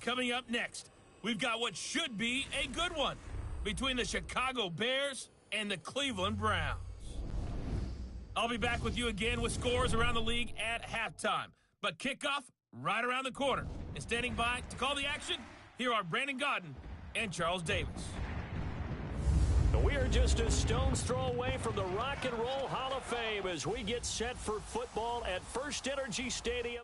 coming up next. We've got what should be a good one between the Chicago Bears and the Cleveland Browns. I'll be back with you again with scores around the league at halftime. But kickoff right around the corner. And standing by to call the action, here are Brandon Godden and Charles Davis. We are just a stone's throw away from the Rock and Roll Hall of Fame as we get set for football at First Energy Stadium.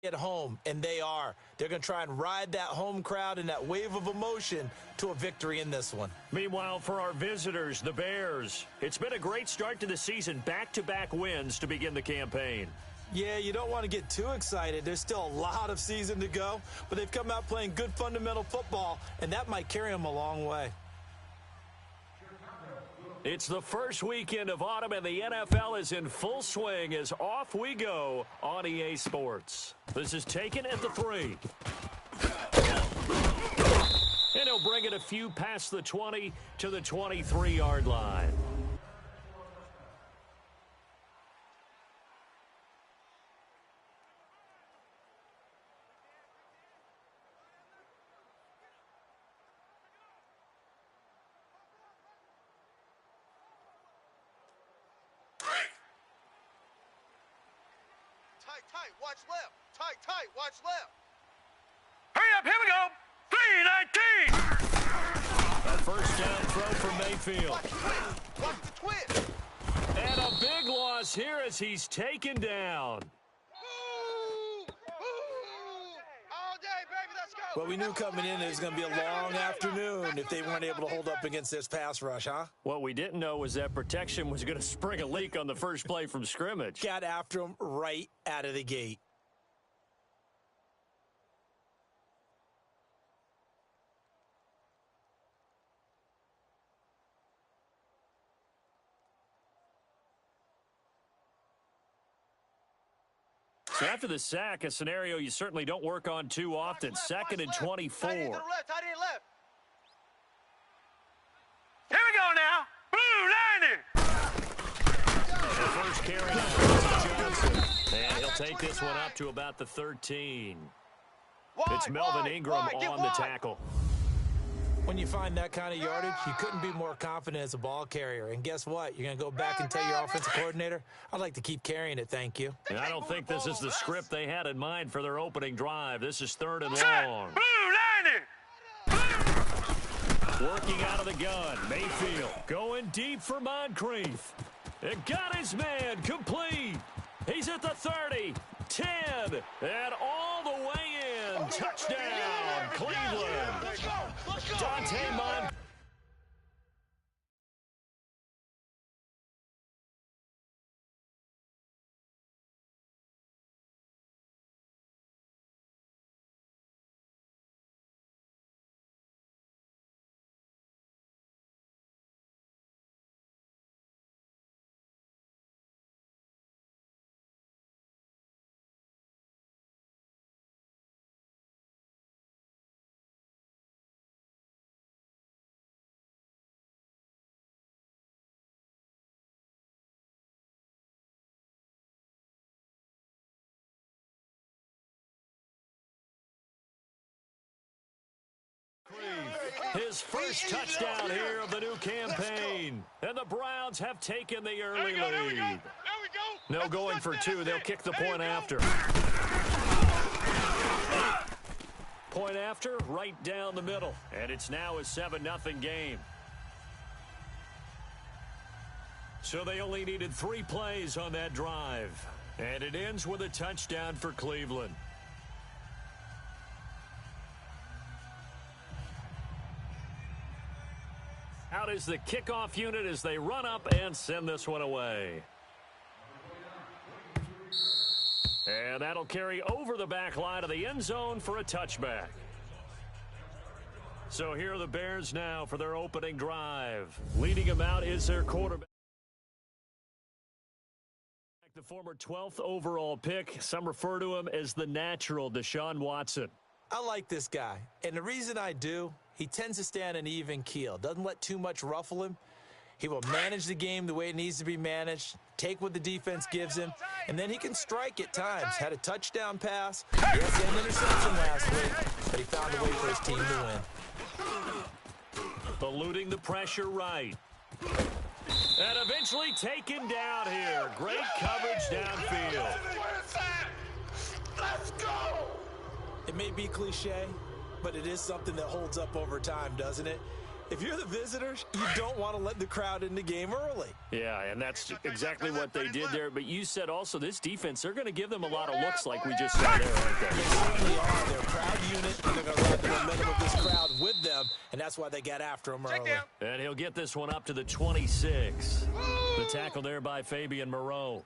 At home, and they are. They're going to try and ride that home crowd and that wave of emotion to a victory in this one. Meanwhile, for our visitors, the Bears, it's been a great start to the season, back-to-back wins to begin the campaign. Yeah, you don't want to get too excited. There's still a lot of season to go, but they've come out playing good fundamental football, and that might carry them a long way. It's the first weekend of autumn, and the NFL is in full swing as off we go on EA Sports. This is taken at the 3. And he'll bring it a few past the 20 to the 23-yard line. Tight, watch left. Tight, watch left. Hurry up, here we go. 3-19. A first down throw for Mayfield. Watch the twist. And a big loss here as he's taken down. All day, baby, let's go. But we knew coming in it was going to be a long afternoon if they weren't able to hold up against this pass rush, huh? What we didn't know was that protection was going to spring a leak on the first play from scrimmage. Got after him right out of the gate. So after the sack, a scenario you certainly don't work on too often. Second and 24. Tight end to the left, tight end left. Here we go now. The first carry now goes to Johnson. And he'll take this one up to about the 13. It's Melvin Ingram on the tackle. When you find that kind of yardage, you couldn't be more confident as a ball carrier. And guess what? You're going to go back and tell your offensive coordinator, I'd like to keep carrying it, thank you. And I don't think this is the script they had in mind for their opening drive. This is 3rd and long. Working out of the gun. Mayfield going deep for Moncrief. It got his man complete. He's at the 30, 10, and all the way in. Touchdown, Cleveland. Dante Moncrief. His first touchdown here of the new campaign. And the Browns have taken the early lead. No going for 2. They'll kick the point after. Point after, right down the middle. And it's now a 7-0 game. So they only needed 3 plays on that drive. And it ends with a touchdown for Cleveland. Out is the kickoff unit as they run up and send this one away. And that'll carry over the back line of the end zone for a touchback. So here are the Bears now for their opening drive. Leading them out is their quarterback. The former 12th overall pick. Some refer to him as the natural Deshaun Watson. I like this guy, and the reason I do, he tends to stay on an even keel. Doesn't let too much ruffle him. He will manage the game the way it needs to be managed, take what the defense gives him, and then he can strike at times. Had a touchdown pass, yes, an interception last week, but he found a way for his team to win. Eluding the pressure right. And eventually taken down here. Great coverage downfield. Let's go! It may be cliche, but it is something that holds up over time, doesn't it? If you're the visitors, you don't want to let the crowd in the game early. Yeah, and that's exactly what they did there. But you said also this defense, they're going to give them a lot of looks like we just saw there, aren't they? They certainly are. They're a proud unit, and they're going to ride the momentum of this crowd with them, and that's why they got after them early. And he'll get this one up to the 26. The tackle there by Fabian Moreau.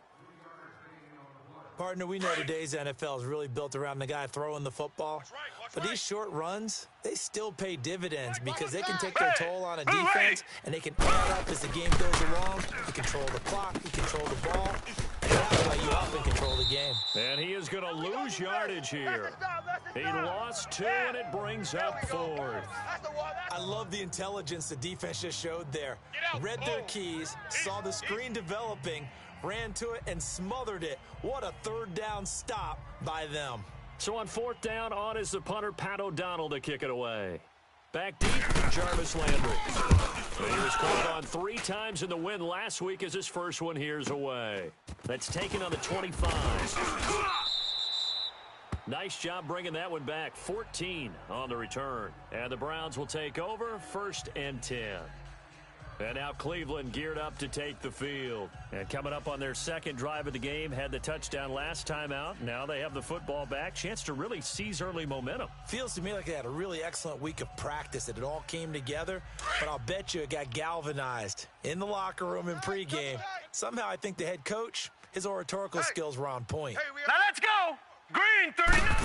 Partner, we know today's NFL is really built around the guy throwing the football. But these short runs, they still pay dividends because they can take their toll on a defense, and they can add up as the game goes along. You control the clock, you control the ball, and that's why you often control the game. And he is going to lose yardage here. He lost 2, and it brings up 4th. I love the intelligence the defense just showed there. Read their keys, saw the screen developing, ran to it, and smothered it. What a third down stop by them. So on 4th down, on is the punter, Pat O'Donnell, to kick it away. Back deep, Jarvis Landry. He was called on 3 times in the win last week as his first one here's away. That's taken on the 25. Nice job bringing that one back. 14 on the return. And the Browns will take over, 1st and 10. And now Cleveland geared up to take the field. And coming up on their second drive of the game, had the touchdown last time out. Now they have the football back. Chance to really seize early momentum. Feels to me like they had a really excellent week of practice, that it all came together. But I'll bet you it got galvanized in the locker room in pregame. Somehow I think the head coach, his oratorical skills were on point. Now let's go! Green 39!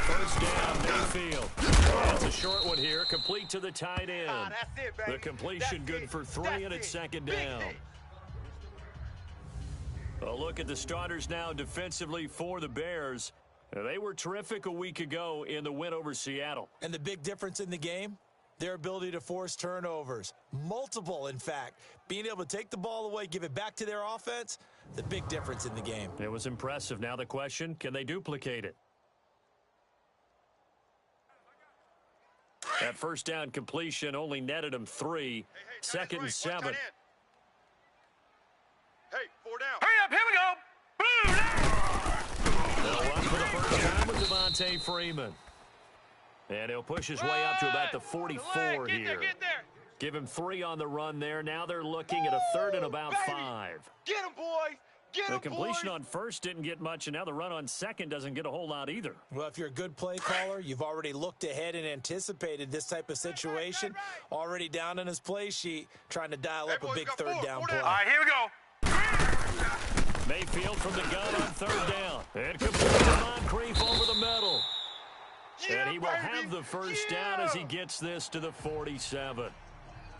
First down, Mayfield. That's a short one here, complete to the tight end. The completion good for 3, and it's 2nd down. A look at the starters now defensively for the Bears. They were terrific a week ago in the win over Seattle. And the big difference in the game? Their ability to force turnovers. Multiple, in fact. Being able to take the ball away, give it back to their offense, the big difference in the game. It was impressive. Now the question, can they duplicate it? That first down completion only netted him 3. 2nd and 7. Hey, 4 down. Hurry up, here we go! Blue! They'll run for the first time with Devontae Freeman. And he'll push his way up to about the 44 here. Get there. Give him 3 on the run there. Now they're looking at a 3rd and about 5. Get him, boys. Get him, The completion boys. on 1st didn't get much, and now the run on 2nd doesn't get a whole lot either. Well, if you're a good play caller, you've already looked ahead and anticipated this type of situation. Already down in his play sheet, trying to dial up a big 3rd down play. All right, here we go. Mayfield from the gun on 3rd down. And complete to Moncrief over the middle. And he will have the first down as he gets this to the 47.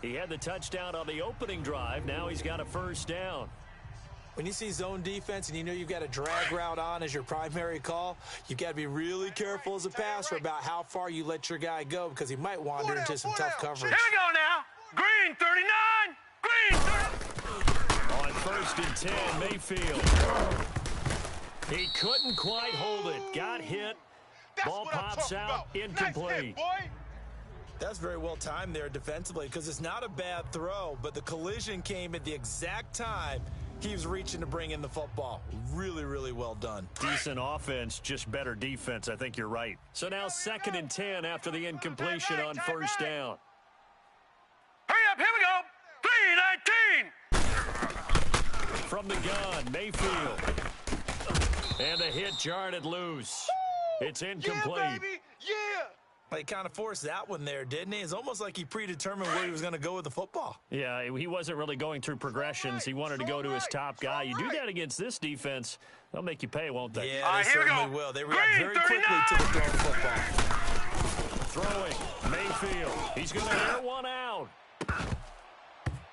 He had the touchdown on the opening drive. Now he's got a first down. When you see zone defense and you know you've got a drag route on as your primary call, you've got to be really careful as a passer about how far you let your guy go, because he might wander into some tough coverage. Here we go now. Green 39. Green 30. On 1st and 10, Mayfield. He couldn't quite hold it. Got hit. Ball pops out, incomplete. That's very well timed there defensively, because it's not a bad throw, but the collision came at the exact time he was reaching to bring in the football. Really, really well done. Decent offense, just better defense. I think you're right. So now 2nd and 10 after the incompletion on 1st down. Hurry up, here we go. 319. From the gun, Mayfield. And the hit jarred it loose. It's incomplete. Yeah, baby. Yeah. Well, he kind of forced that one there, didn't he? It's almost like he predetermined where he was going to go with the football. Yeah, he wasn't really going through progressions. He wanted to go to his top guy. You do that against this defense, they'll make you pay, won't they? Yeah, they certainly will. They react very quickly to the thrown football. Throwing, Mayfield. He's going to air one out.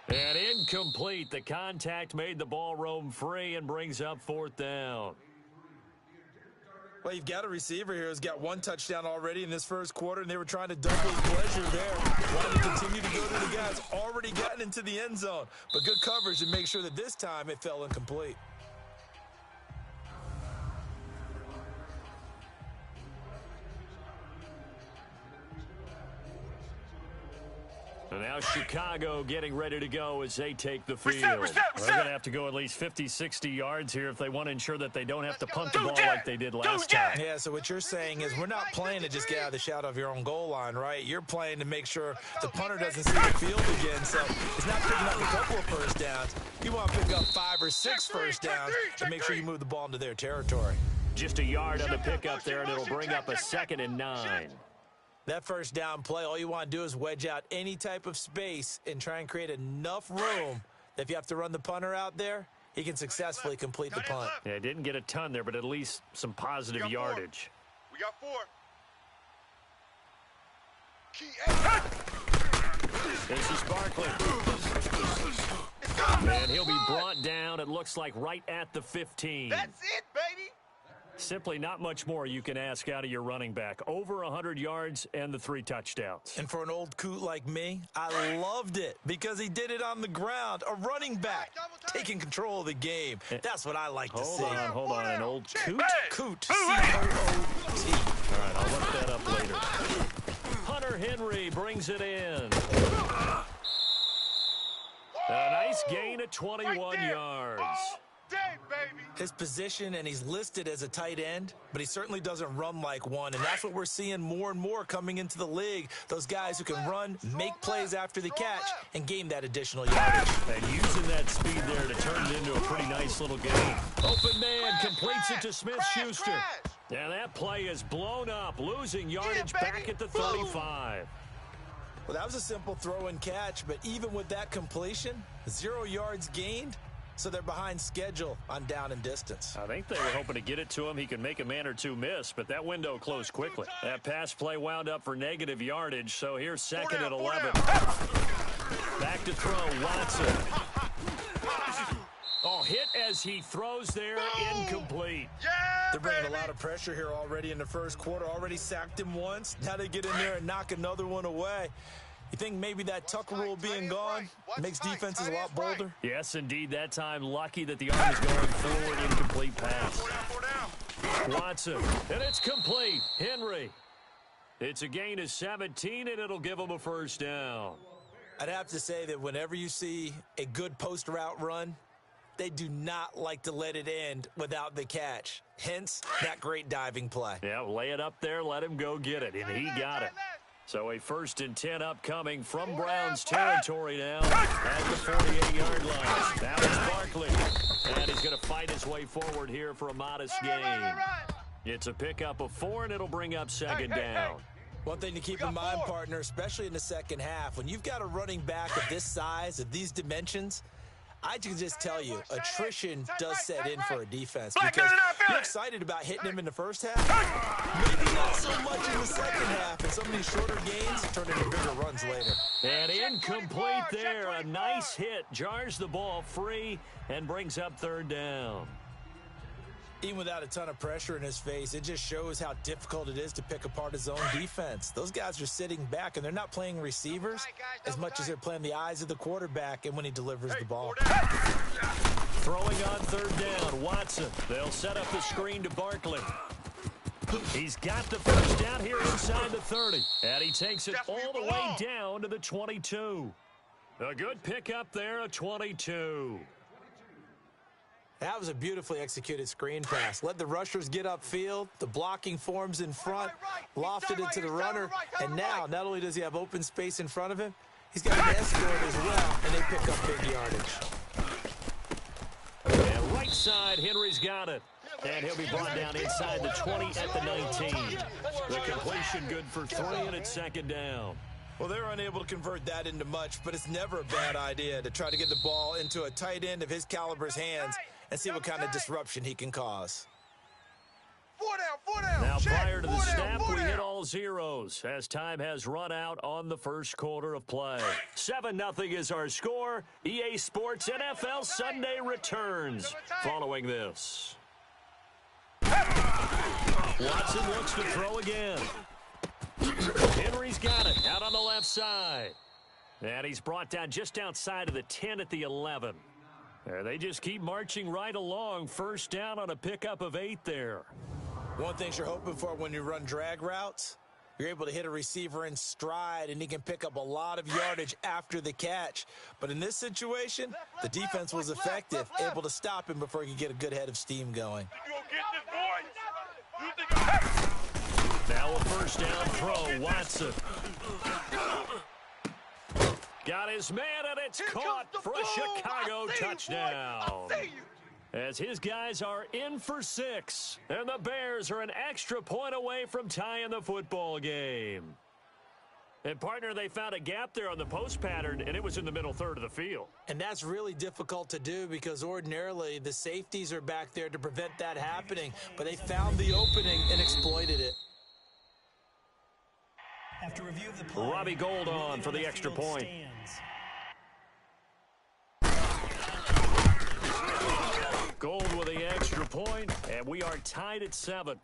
And incomplete. The contact made the ball roam free and brings up 4th down. Well, you've got a receiver here who's got 1 touchdown already in this first quarter, and they were trying to double his pleasure there. Wanted to continue to go to the guys already gotten into the end zone. But good coverage to make sure that this time it fell incomplete. And now Chicago getting ready to go as they take the field. Reset. They're going to have to go at least 50, 60 yards here if they want to ensure that they don't have to punt the ball like they did last time. Yeah, so what you're saying is we're not playing to just get out of the shadow of your own goal line, right? You're playing to make sure the punter doesn't see the field again. So it's not picking up a couple of first downs. You want to pick up 5 or 6 first downs and make sure you move the ball into their territory. Just a yard on the pickup there, and it'll bring up a 2nd and 9. That first down play, all you want to do is wedge out any type of space and try and create enough room that if you have to run the punter out there, he can successfully complete the punt. Yeah, didn't get a ton there, but at least some positive yardage. We got 4. This is Barkley. And he'll be brought down, it looks like, right at the 15. That's it, baby. Simply not much more you can ask out of your running back. Over 100 yards and the 3 touchdowns. And for an old coot like me, I loved it because he did it on the ground. A running back taking control of the game. That's what I like to see. Hold on. An old coot? Coot. C-O-O-T. All right, I'll look that up later. Hunter Henry brings it in. A nice gain of 21 yards. Baby. His position, and he's listed as a tight end, but he certainly doesn't run like one, and that's what we're seeing more and more coming into the league. Those guys who can run, make plays after the catch, and gain that additional yardage. And using that speed there to turn it into a pretty nice little game. Open man completes it to Smith-Schuster. And that play is blown up, losing yardage back at the 35. Well, that was a simple throw and catch, but even with that completion, 0 yards gained, so they're behind schedule on down and distance. I think they were hoping to get it to him. He could make a man or two miss, but that window closed quickly. That pass play wound up for negative yardage, so here's 2nd and 11. Back to throw, Watson. Oh, hit as he throws there, incomplete. They're bringing a lot of pressure here already in the first quarter. Already sacked him once. Now they get in there and knock another one away. You think maybe that tuck rule being gone makes defenses a lot bolder? Yes, indeed. That time, lucky that the arm is going forward. Incomplete pass. Watson, and it's complete. Henry. It's a gain of 17, and it'll give him a first down. I'd have to say that whenever you see a good post route run, they do not like to let it end without the catch. Hence, that great diving play. Yeah, lay it up there, let him go get it, and he got it. So a 1st and 10 upcoming from Browns territory now at the 48-yard line. Now it's Barkley, and he's going to fight his way forward here for a modest gain. It's a pickup of 4, and it'll bring up 2nd down. One thing to keep in mind, partner, especially in the second half, when you've got a running back of this size, of these dimensions, I can just tell you, attrition does set in for a defense because you're excited about hitting him in the first half. Maybe not so much in the second half, and some of these shorter gains turn into bigger runs later. And incomplete there. A nice hit. Jars the ball free and brings up 3rd down. Even without a ton of pressure in his face, it just shows how difficult it is to pick apart his own defense. Those guys are sitting back, and they're not playing receivers as much as they're playing the eyes of the quarterback and when he delivers the ball. Throwing on 3rd down, Watson. They'll set up the screen to Barkley. He's got the first down here inside the 30. And he takes it all the way down to the 22. A good pickup there, a 22. That was a beautifully executed screen pass. Let the rushers get upfield. The blocking forms in front, lofted it to the runner, and now not only does he have open space in front of him, he's got an escort as well, and they pick up big yardage. And right side, Henry's got it. And he'll be brought down inside the 20 at the 19. The completion good for 3, and it's 2nd down. Well, they were unable to convert that into much, but it's never a bad idea to try to get the ball into a tight end of his caliber's hands and see what kind of disruption he can cause. Four down. Now, Check. prior to the Four down, snap, four we down. hit all zeros as time has run out on the first quarter of play. 7-0 is our score. EA Sports NFL Sunday returns following this. Watson looks to throw again. Henry's got it out on the left side. And he's brought down just outside of the 10 at the 11. There, they just keep marching right along. First down on a pickup of 8 there. One thing you're hoping for when you run drag routes, you're able to hit a receiver in stride, and he can pick up a lot of yardage after the catch. But in this situation, the defense was effective, able to stop him before he could get a good head of steam going. You gonna get this, boys? Now a first down throw, Watson. Got his man, and it's caught for a Chicago touchdown. As his guys are in for 6, and the Bears are an extra point away from tying the football game. And, partner, they found a gap there on the post pattern, and it was in the middle third of the field. And that's really difficult to do because ordinarily the safeties are back there to prevent that happening, but they found the opening and exploited it. After review of the play, Robbie Gould on for the extra point. Gould with the extra point, and we are tied at 7.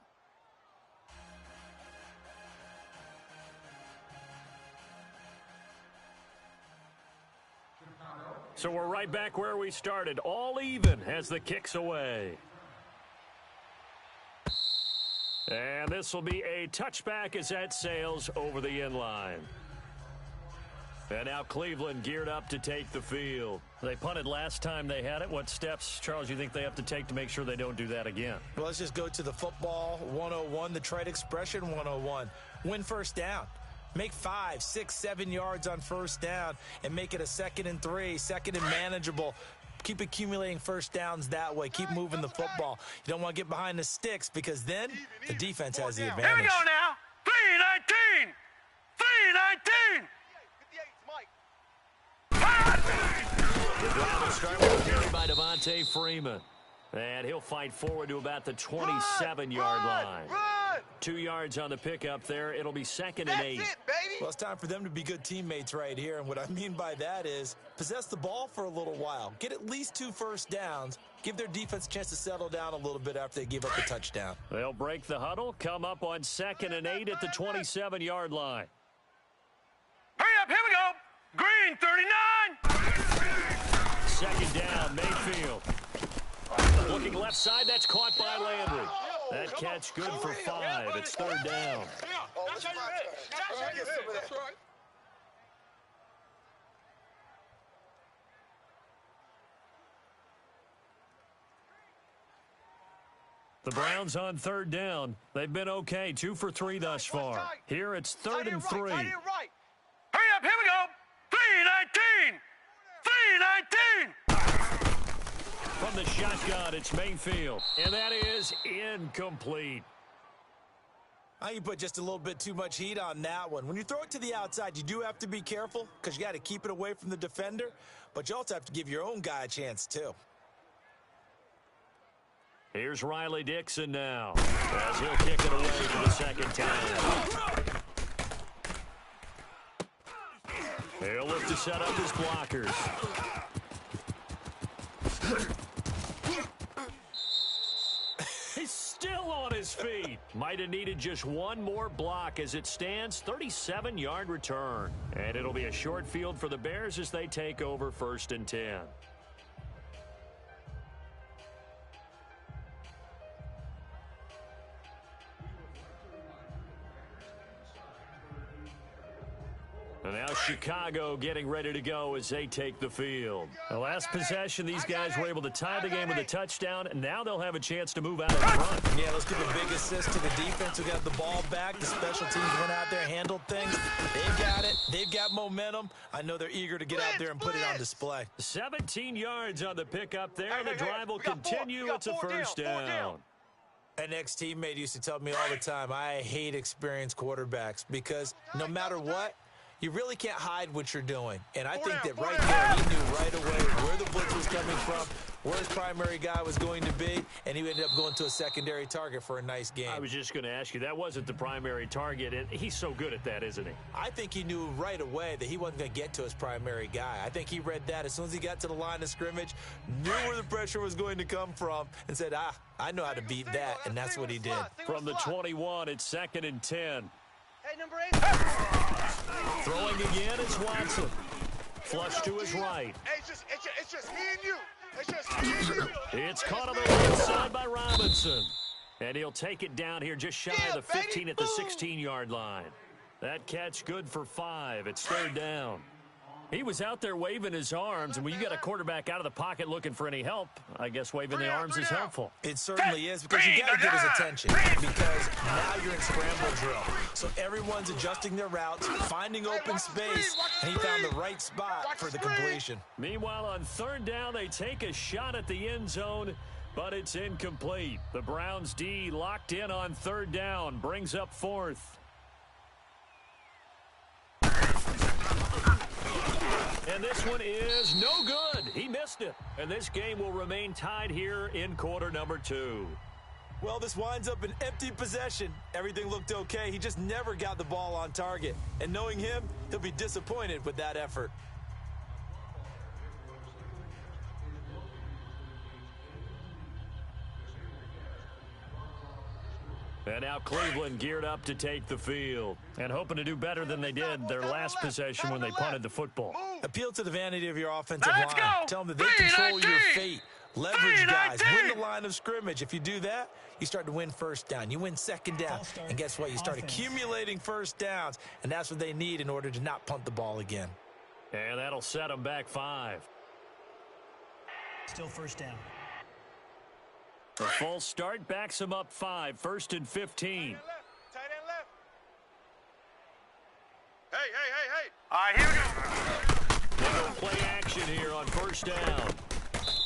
So we're right back where we started, all even as the kick's away. And this will be a touchback as that sails over the end line. And now Cleveland geared up to take the field. They punted last time they had it. What steps, Charles, you think they have to take to make sure they don't do that again? Well, let's just go to the football 101, the trite expression 101. Win first down. Make 5, 6, 7 yards on first down and make it a 2nd and 3, 2nd and manageable. Keep accumulating first downs that way. Keep moving the football. You don't want to get behind the sticks because then the defense has the advantage. Here we go now. 3-19. 3-19. The drive will start with a carry by Devontae Freeman. And he'll fight forward to about the 27-yard line. 2 yards on the pickup there. It'll be 2nd and 8. That's it, baby. Well, it's time for them to be good teammates right here. And what I mean by that is possess the ball for a little while. Get at least 2 first downs. Give their defense a chance to settle down a little bit after they give up the touchdown. They'll break the huddle, come up on 2nd and 8 at the 27-yard line. Hurry up, here we go. Green, 39. 2nd down, Mayfield. Looking left side, that's caught by Landry. That catch good for 5. It's 3rd down. That's how you hit. That's right. The Browns on 3rd down. They've been okay, 2 for 3 thus far. Here it's 3rd and 3. Hurry up, here we go. 3-19. 3-19. From the shotgun, it's Mayfield. And that is incomplete. I think you put just a little bit too much heat on that one. When you throw it to the outside, you do have to be careful because you got to keep it away from the defender, but you also have to give your own guy a chance too. Here's Riley Dixon now, as he'll kick it away for the 2nd time. He'll look to set up his blockers. He's still on his feet. Might have needed just one more block as it stands, 37-yard return. And it'll be a short field for the Bears as they take over 1st and 10. And now Chicago getting ready to go as they take the field. The last possession, these guys were able to tie the game with a touchdown, and now they'll have a chance to move out in front. Yeah, let's give a big assist to the defense who got the ball back. The special teams went out there, handled things. They've got it. They've got momentum. I know they're eager to get out there and put it on display. 17 yards on the pickup there. The drive will continue. It's a first down. An ex-teammate used to tell me all the time, I hate experienced quarterbacks because no matter what, you really can't hide what you're doing. And I think that right there, he knew right away where the blitz was coming from, where his primary guy was going to be, and he ended up going to a secondary target for a nice game. I was just going to ask you, that wasn't the primary target, and he's so good at that, isn't he? I think he knew right away that he wasn't going to get to his primary guy. I think he read that as soon as he got to the line of scrimmage, knew where the pressure was going to come from, and said, I know how to beat that, and that's what he did. From the 21, it's 2nd and 10. Hey, number 8. Throwing again is Watson. Flush to his right. Hey, it's just me and you. It's just me and you. It's caught on the right side by Robinson. And he'll take it down here just shy of the 15 at the 16-yard line. That catch good for 5. It's 3rd down. He was out there waving his arms, and when you got a quarterback out of the pocket looking for any help, I guess waving the arms is helpful. It certainly is, because you got to get his attention, because now you're in scramble drill. So everyone's adjusting their routes, finding open space, and he found the right spot for the completion. Meanwhile, on 3rd down, they take a shot at the end zone, but it's incomplete. The Browns D locked in on 3rd down, brings up 4th. And this one is no good. He missed it. And this game will remain tied here in quarter number 2. Well, this winds up an empty possession. Everything looked okay. He just never got the ball on target. And knowing him, he'll be disappointed with that effort. And now Cleveland geared up to take the field and hoping to do better than they did their last possession when they punted the football. Appeal to the vanity of your offensive Let's line. go. Tell them that they control your 3-19. fate. Leverage guys. 3-19. Win the line of scrimmage. If you do that, you start to win 1st down. You win 2nd down. And guess what? You start accumulating 1st downs. And that's what they need in order to not punt the ball again. And that'll set them back 5. Still 1st down. The full start backs them up 5. 1st and 15. Tight end left. Hey. All right, here we go. They go play action here on 1st down.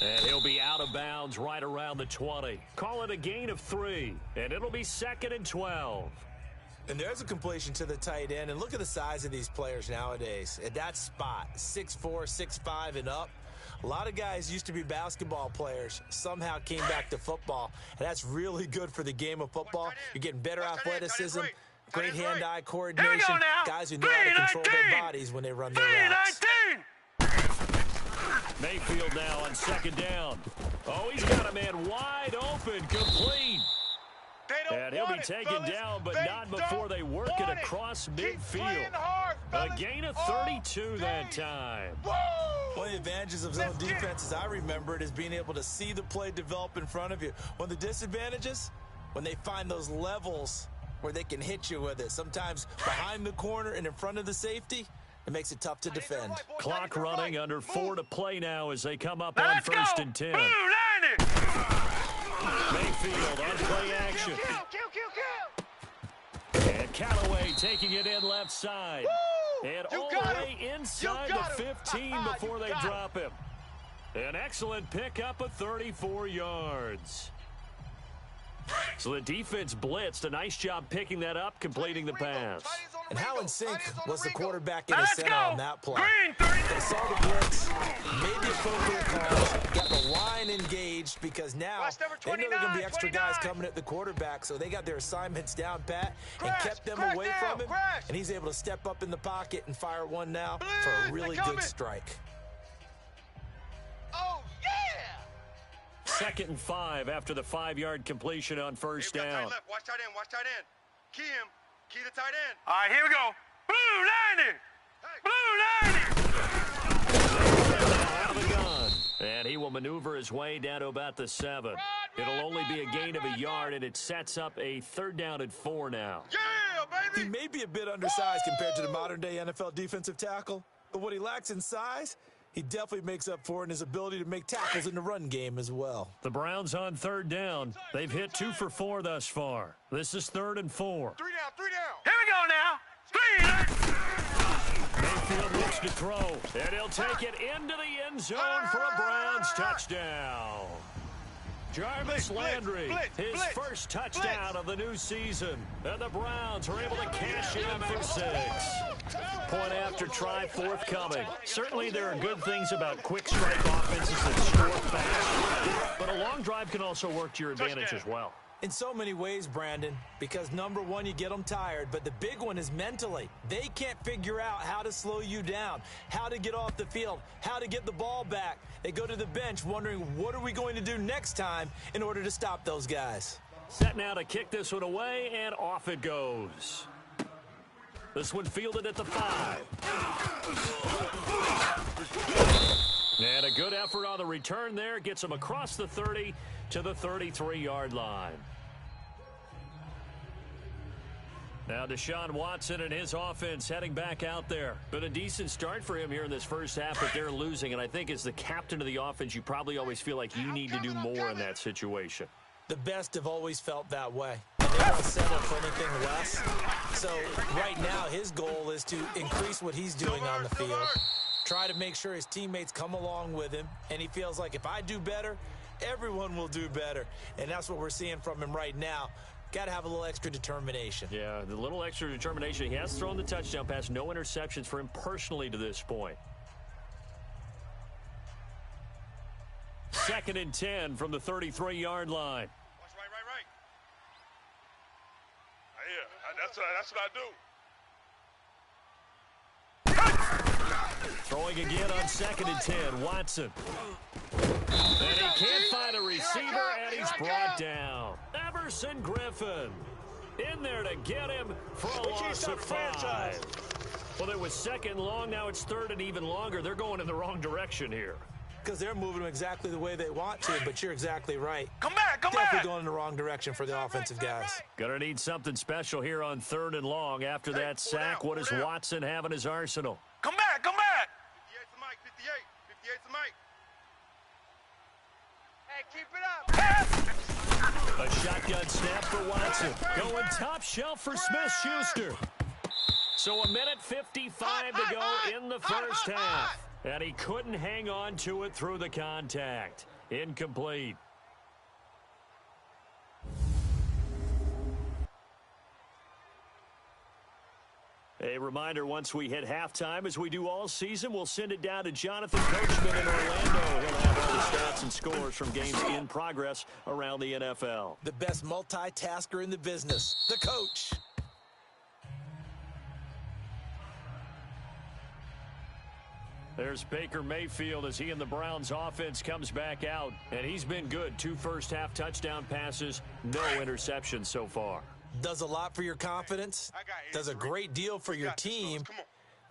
And he'll be out of bounds right around the 20. Call it a gain of 3. And it'll be 2nd and 12. And there's a completion to the tight end. And look at the size of these players nowadays. At that spot, 6'4", 6'5", and up. A lot of guys used to be basketball players, somehow came back to football, and that's really good for the game of football. You're getting better athleticism, great hand-eye coordination, guys who know how to control their bodies when they run their routes. 3-19. Mayfield now on 2nd down. Oh, he's got a man wide open, complete. And he'll be taken down, but not before they work it across midfield. A gain of 32 that time. One of the advantages of zone defense, as I remember it, is being able to see the play develop in front of you. One of the disadvantages, when they find those levels where they can hit you with it. Sometimes behind the corner and in front of the safety, it makes it tough to defend. Clock running, under 4 to play now as they come up on 1st and 10. Mayfield on play action. And Callaway taking it in left side. And all the way inside the 15 before they drop him. An excellent pickup of 34 yards. So the defense blitzed. A nice job picking that up, completing the pass. And how in sync was the quarterback in the center on that play? Green 30. They saw the blitz, made the appropriate calls, got the line engaged, because now they know there are going to be extra guys coming at the quarterback, so they got their assignments down pat and kept them away from him, and he's able to step up in the pocket and fire one now for a really good strike. Oh, yeah! 2nd and 5 after the 5-yard completion on 1st down. Watch tight end. Key him. Key the tight end. All right, here we go. Blue 90. Out of the gun. And he will maneuver his way down to about the 7. It'll only be a gain of a yard, and it sets up a 3rd down and 4 now. Yeah, baby! He may be a bit undersized compared to the modern-day NFL defensive tackle, but what he lacks in size, he definitely makes up for in his ability to make tackles in the run game as well. The Browns on 3rd down. They've hit 2 for 4 thus far. This is 3rd and 4. 3 down. Here we go now. 3. Mayfield looks to throw, and he'll take it into the end zone for a Browns touchdown. Jarvis Landry, his first touchdown of the new season. And the Browns are able to cash in for 6. Point after try forthcoming. Certainly there are good things about quick strike offenses that score fast. But a long drive can also work to your advantage as well. In so many ways, Brandon, because number one, you get them tired, but the big one is mentally. They can't figure out how to slow you down, how to get off the field, how to get the ball back. They go to the bench wondering, what are we going to do next time in order to stop those guys? Set now to kick this one away, and off it goes. This one fielded at the 5. And a good effort on the return there. Gets him across the 30 to the 33-yard line. Now Deshaun Watson and his offense heading back out there. Been a decent start for him here in this first half, but they're losing. And I think as the captain of the offense, you probably always feel like you need to do more in that situation. The best have always felt that way. They won't settle for anything less. So right now his goal is to increase what he's doing on the field. Try to make sure his teammates come along with him. And he feels like if I do better, everyone will do better. And that's what we're seeing from him right now. Got to have a little extra determination. Yeah, the little extra determination. He has thrown the touchdown pass. No interceptions for him personally to this point. 2nd and 10 from the 33-yard line. Watch right. Yeah, that's what I do. Throwing again on 2nd and 10. Watson. And he can't find a receiver, and he's brought down. Everson Griffin in there to get him for a loss of 5. Well, it was 2nd long. Now it's 3rd and even longer. They're going in the wrong direction here. Because they're moving them exactly the way they want to, but you're exactly right. Come back. Definitely going in the wrong direction for the offensive guys. Gonna need something special here on 3rd and long. After that sack, what does Watson have in his arsenal? Come back. 58's the mic. 58's the mic. Hey, keep it up. A shotgun snap for Watson. Going top shelf for Smith-Schuster. So 1:55 to go in the first half. And he couldn't hang on to it through the contact. Incomplete. A reminder, once we hit halftime, as we do all season, we'll send it down to Jonathan Coachman in Orlando. He'll have all the stats and scores from games in progress around the NFL. The best multitasker in the business, the coach. There's Baker Mayfield as he and the Browns offense comes back out. And he's been good. 2 first-half touchdown passes, no interceptions so far. Does a lot for your confidence. Does a great deal for your team.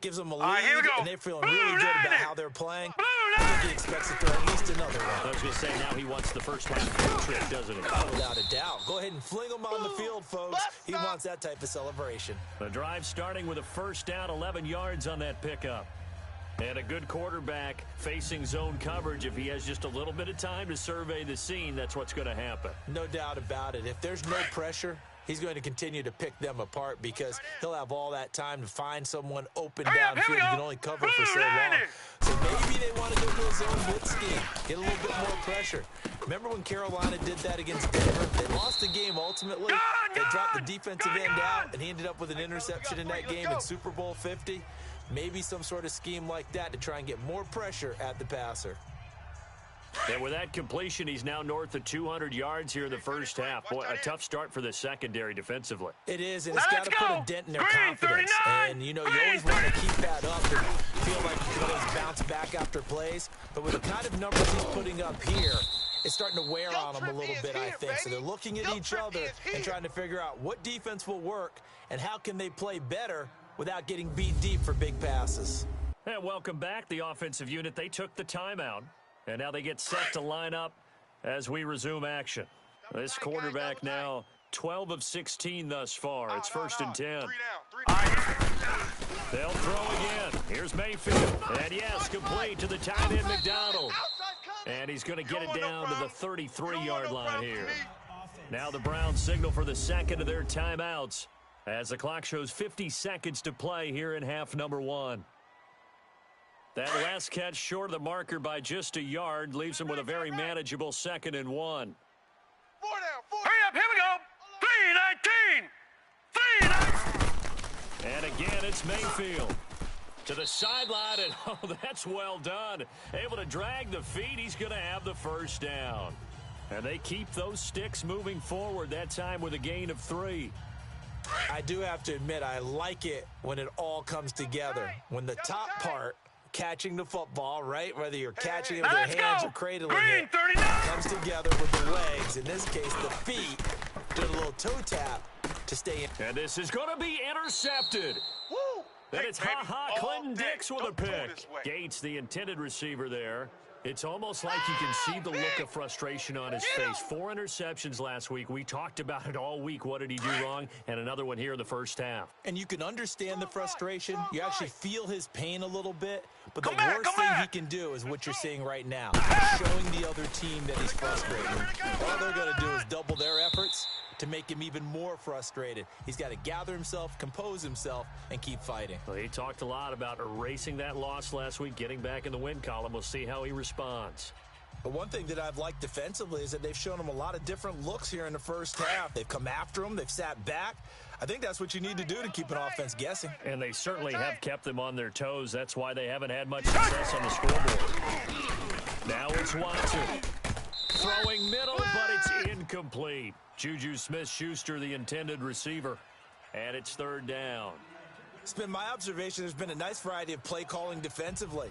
Gives them a lead, right, here we go. and they're feeling really good about how they're playing. I think he expects to throw at least another one. I was going to say, now he wants the first half field trip, doesn't he? Oh, without a doubt. Go ahead and fling him on the field, folks. He wants that type of celebration. The drive starting with a first down, 11 yards on that pickup. And a good quarterback facing zone coverage. If he has just a little bit of time to survey the scene, that's what's going to happen. No doubt about it. If there's no pressure, he's going to continue to pick them apart because he'll have all that time to find someone open downfield. He can only cover for so long. So maybe they want to go to a zone blitz scheme, get a little bit more pressure. Remember when Carolina did that against Denver? They lost the game ultimately. They dropped the defensive end out, and he ended up with an interception in that game in Super Bowl 50. Maybe some sort of scheme like that to try and get more pressure at the passer. And with that completion, he's now north of 200 yards here in the first half. Boy, a tough start for the secondary defensively. It is, and it's got to put a dent in their confidence. And, you know, you always want to keep that up and feel like you can always bounce back after plays. But with the kind of numbers he's putting up here, it's starting to wear on them a little bit, I think. So they're looking at each other and trying to figure out what defense will work and how can they play better without getting beat deep for big passes. And welcome back, the offensive unit. They took the timeout, and now they get set to line up as we resume action. This quarterback now 12 of 16 thus far. It's 1st and 10. They'll throw again. Here's Mayfield. And yes, complete to the tight end McDonald. And he's going to get it down to the 33-yard line here. Now the Browns signal for the second of their timeouts as the clock shows 50 seconds to play here in half number 1. That last catch short of the marker by just a yard leaves him with a very manageable 2nd and 1. Hurry up, here we go. 319. 319. And again, it's Mayfield. To the sideline, and oh, that's well done. Able to drag the feet. He's going to have the first down. And they keep those sticks moving forward, that time with a gain of 3. I do have to admit, I like it when it all comes together. When the top part, catching the football, right, whether you're catching it with your hands or cradling it, comes together with the legs, in this case the feet, do a little toe tap to stay in. And this is going to be intercepted. Woo! And it's ha-ha Clinton day. Dix with a Don't go pick. this way. Gates, the intended receiver there. It's almost like you can see the look of frustration on his face. 4 interceptions last week. We talked about it all week. What did he do wrong? And another one here in the first half. And you can understand the frustration. You actually feel his pain a little bit. But the worst thing he can do is what you're seeing right now. Showing the other team that he's frustrated. All they're going to do is double their efforts to make him even more frustrated. He's got to gather himself, compose himself, and keep fighting. Well, he talked a lot about erasing that loss last week, getting back in the win column. We'll see how he responds. But one thing that I've liked defensively is that they've shown him a lot of different looks here in the first half. They've come after him. They've sat back. I think that's what you need to do to keep an offense guessing. And they certainly have kept them on their toes. That's why they haven't had much success on the scoreboard. Now it's Watson. Throwing middle, but it's incomplete. Juju Smith-Schuster, the intended receiver. And it's third down. It's been my observation there's been a nice variety of play calling defensively.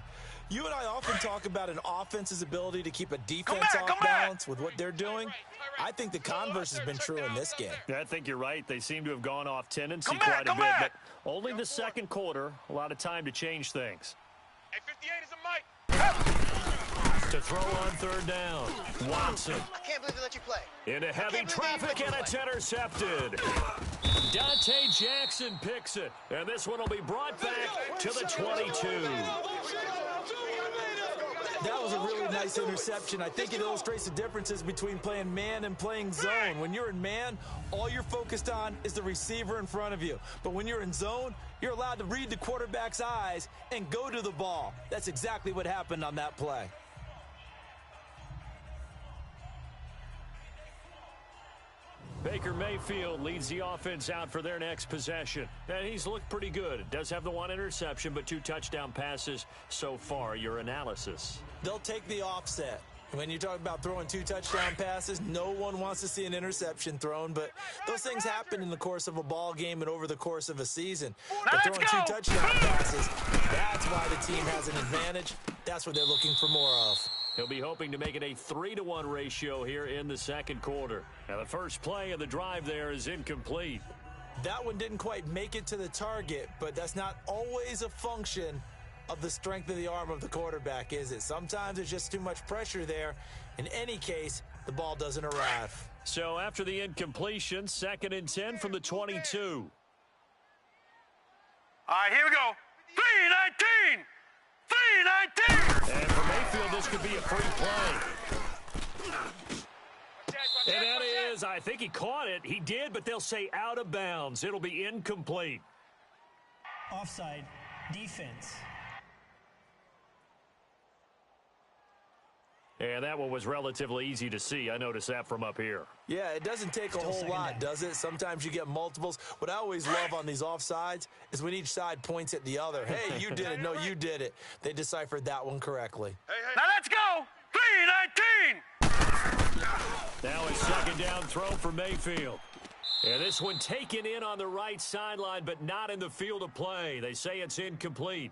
You and I often talk about an offense's ability to keep a defense off balance with what they're doing. I think the converse has been true in this game. Yeah, I think you're right. They seem to have gone off tendency quite a bit, but only the second quarter. A lot of time to change things. Hey, 58 is a mic. To throw on third down, Watson. I can't believe they let you play. Into heavy traffic, and it's intercepted. Dante Jackson picks it, and this one will be brought back to the 22. That was a really nice interception. I think it illustrates the differences between playing man and playing zone. When you're in man, all you're focused on is the receiver in front of you. But when you're in zone, you're allowed to read the quarterback's eyes and go to the ball. That's exactly what happened on that play. Baker Mayfield leads the offense out for their next possession. And he's looked pretty good. Does have the 1 interception, but 2 touchdown passes so far. Your analysis? They'll take the offset. When you talk about throwing 2 touchdown passes, no one wants to see an interception thrown, but those things happen in the course of a ball game and over the course of a season. But throwing 2 touchdown passes, that's why the team has an advantage. That's what they're looking for more of. He'll be hoping to make it a 3-to-1 ratio here in the second quarter. Now, the first play of the drive there is incomplete. That one didn't quite make it to the target, but that's not always a function of the strength of the arm of the quarterback, is it? Sometimes there's just too much pressure there. In any case, the ball doesn't arrive. So after the incompletion, 2nd and 10 from the 22. All right, here we go. 319. 319. And for Mayfield, this could be a free play. And that is, I think he caught it. He did, but they'll say out of bounds. It'll be incomplete. Offside, defense. And that one was relatively easy to see. I noticed that from up here. Yeah, it doesn't take a whole lot, does it? Sometimes you get multiples. What I always love on these offsides is when each side points at the other. Hey, you did it. No, you did it. They deciphered that one correctly. Now let's go. 319. Now a 2nd down throw for Mayfield. And this one taken in on the right sideline, but not in the field of play. They say it's incomplete.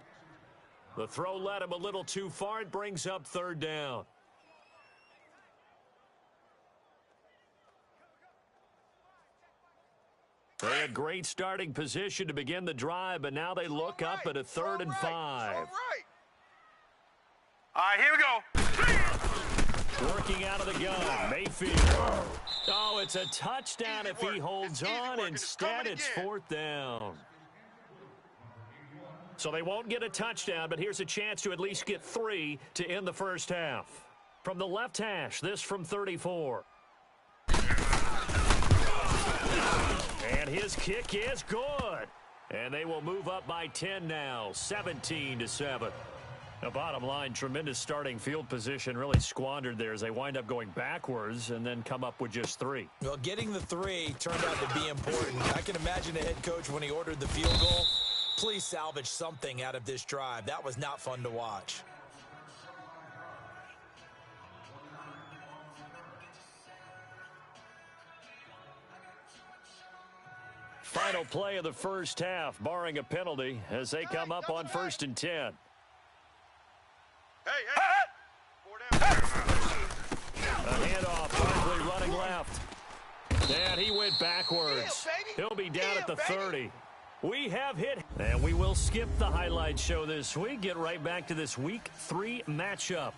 The throw led him a little too far. It brings up 3rd down. They had great starting position to begin the drive, but now they look up at a 3rd and 5. All right, here we go. Working out of the gun, Mayfield. Oh, it's a touchdown if he holds on. Instead, it's 4th down. So they won't get a touchdown, but here's a chance to at least get 3 to end the first half. From the left hash, this from 34. And his kick is good. And they will move up by 10 now, 17-7. The bottom line, tremendous starting field position, really squandered there as they wind up going backwards and then come up with just 3. Well, getting the 3 turned out to be important. I can imagine the head coach when he ordered the field goal. Please salvage something out of this drive. That was not fun to watch. Final play of the first half, barring a penalty, as they come up on 1st and 10. Hey. A handoff, Barkley running left. And he went backwards. He'll be down at the 30. We have hit, and we will skip the highlight show this week. Get right back to this Week 3 matchup.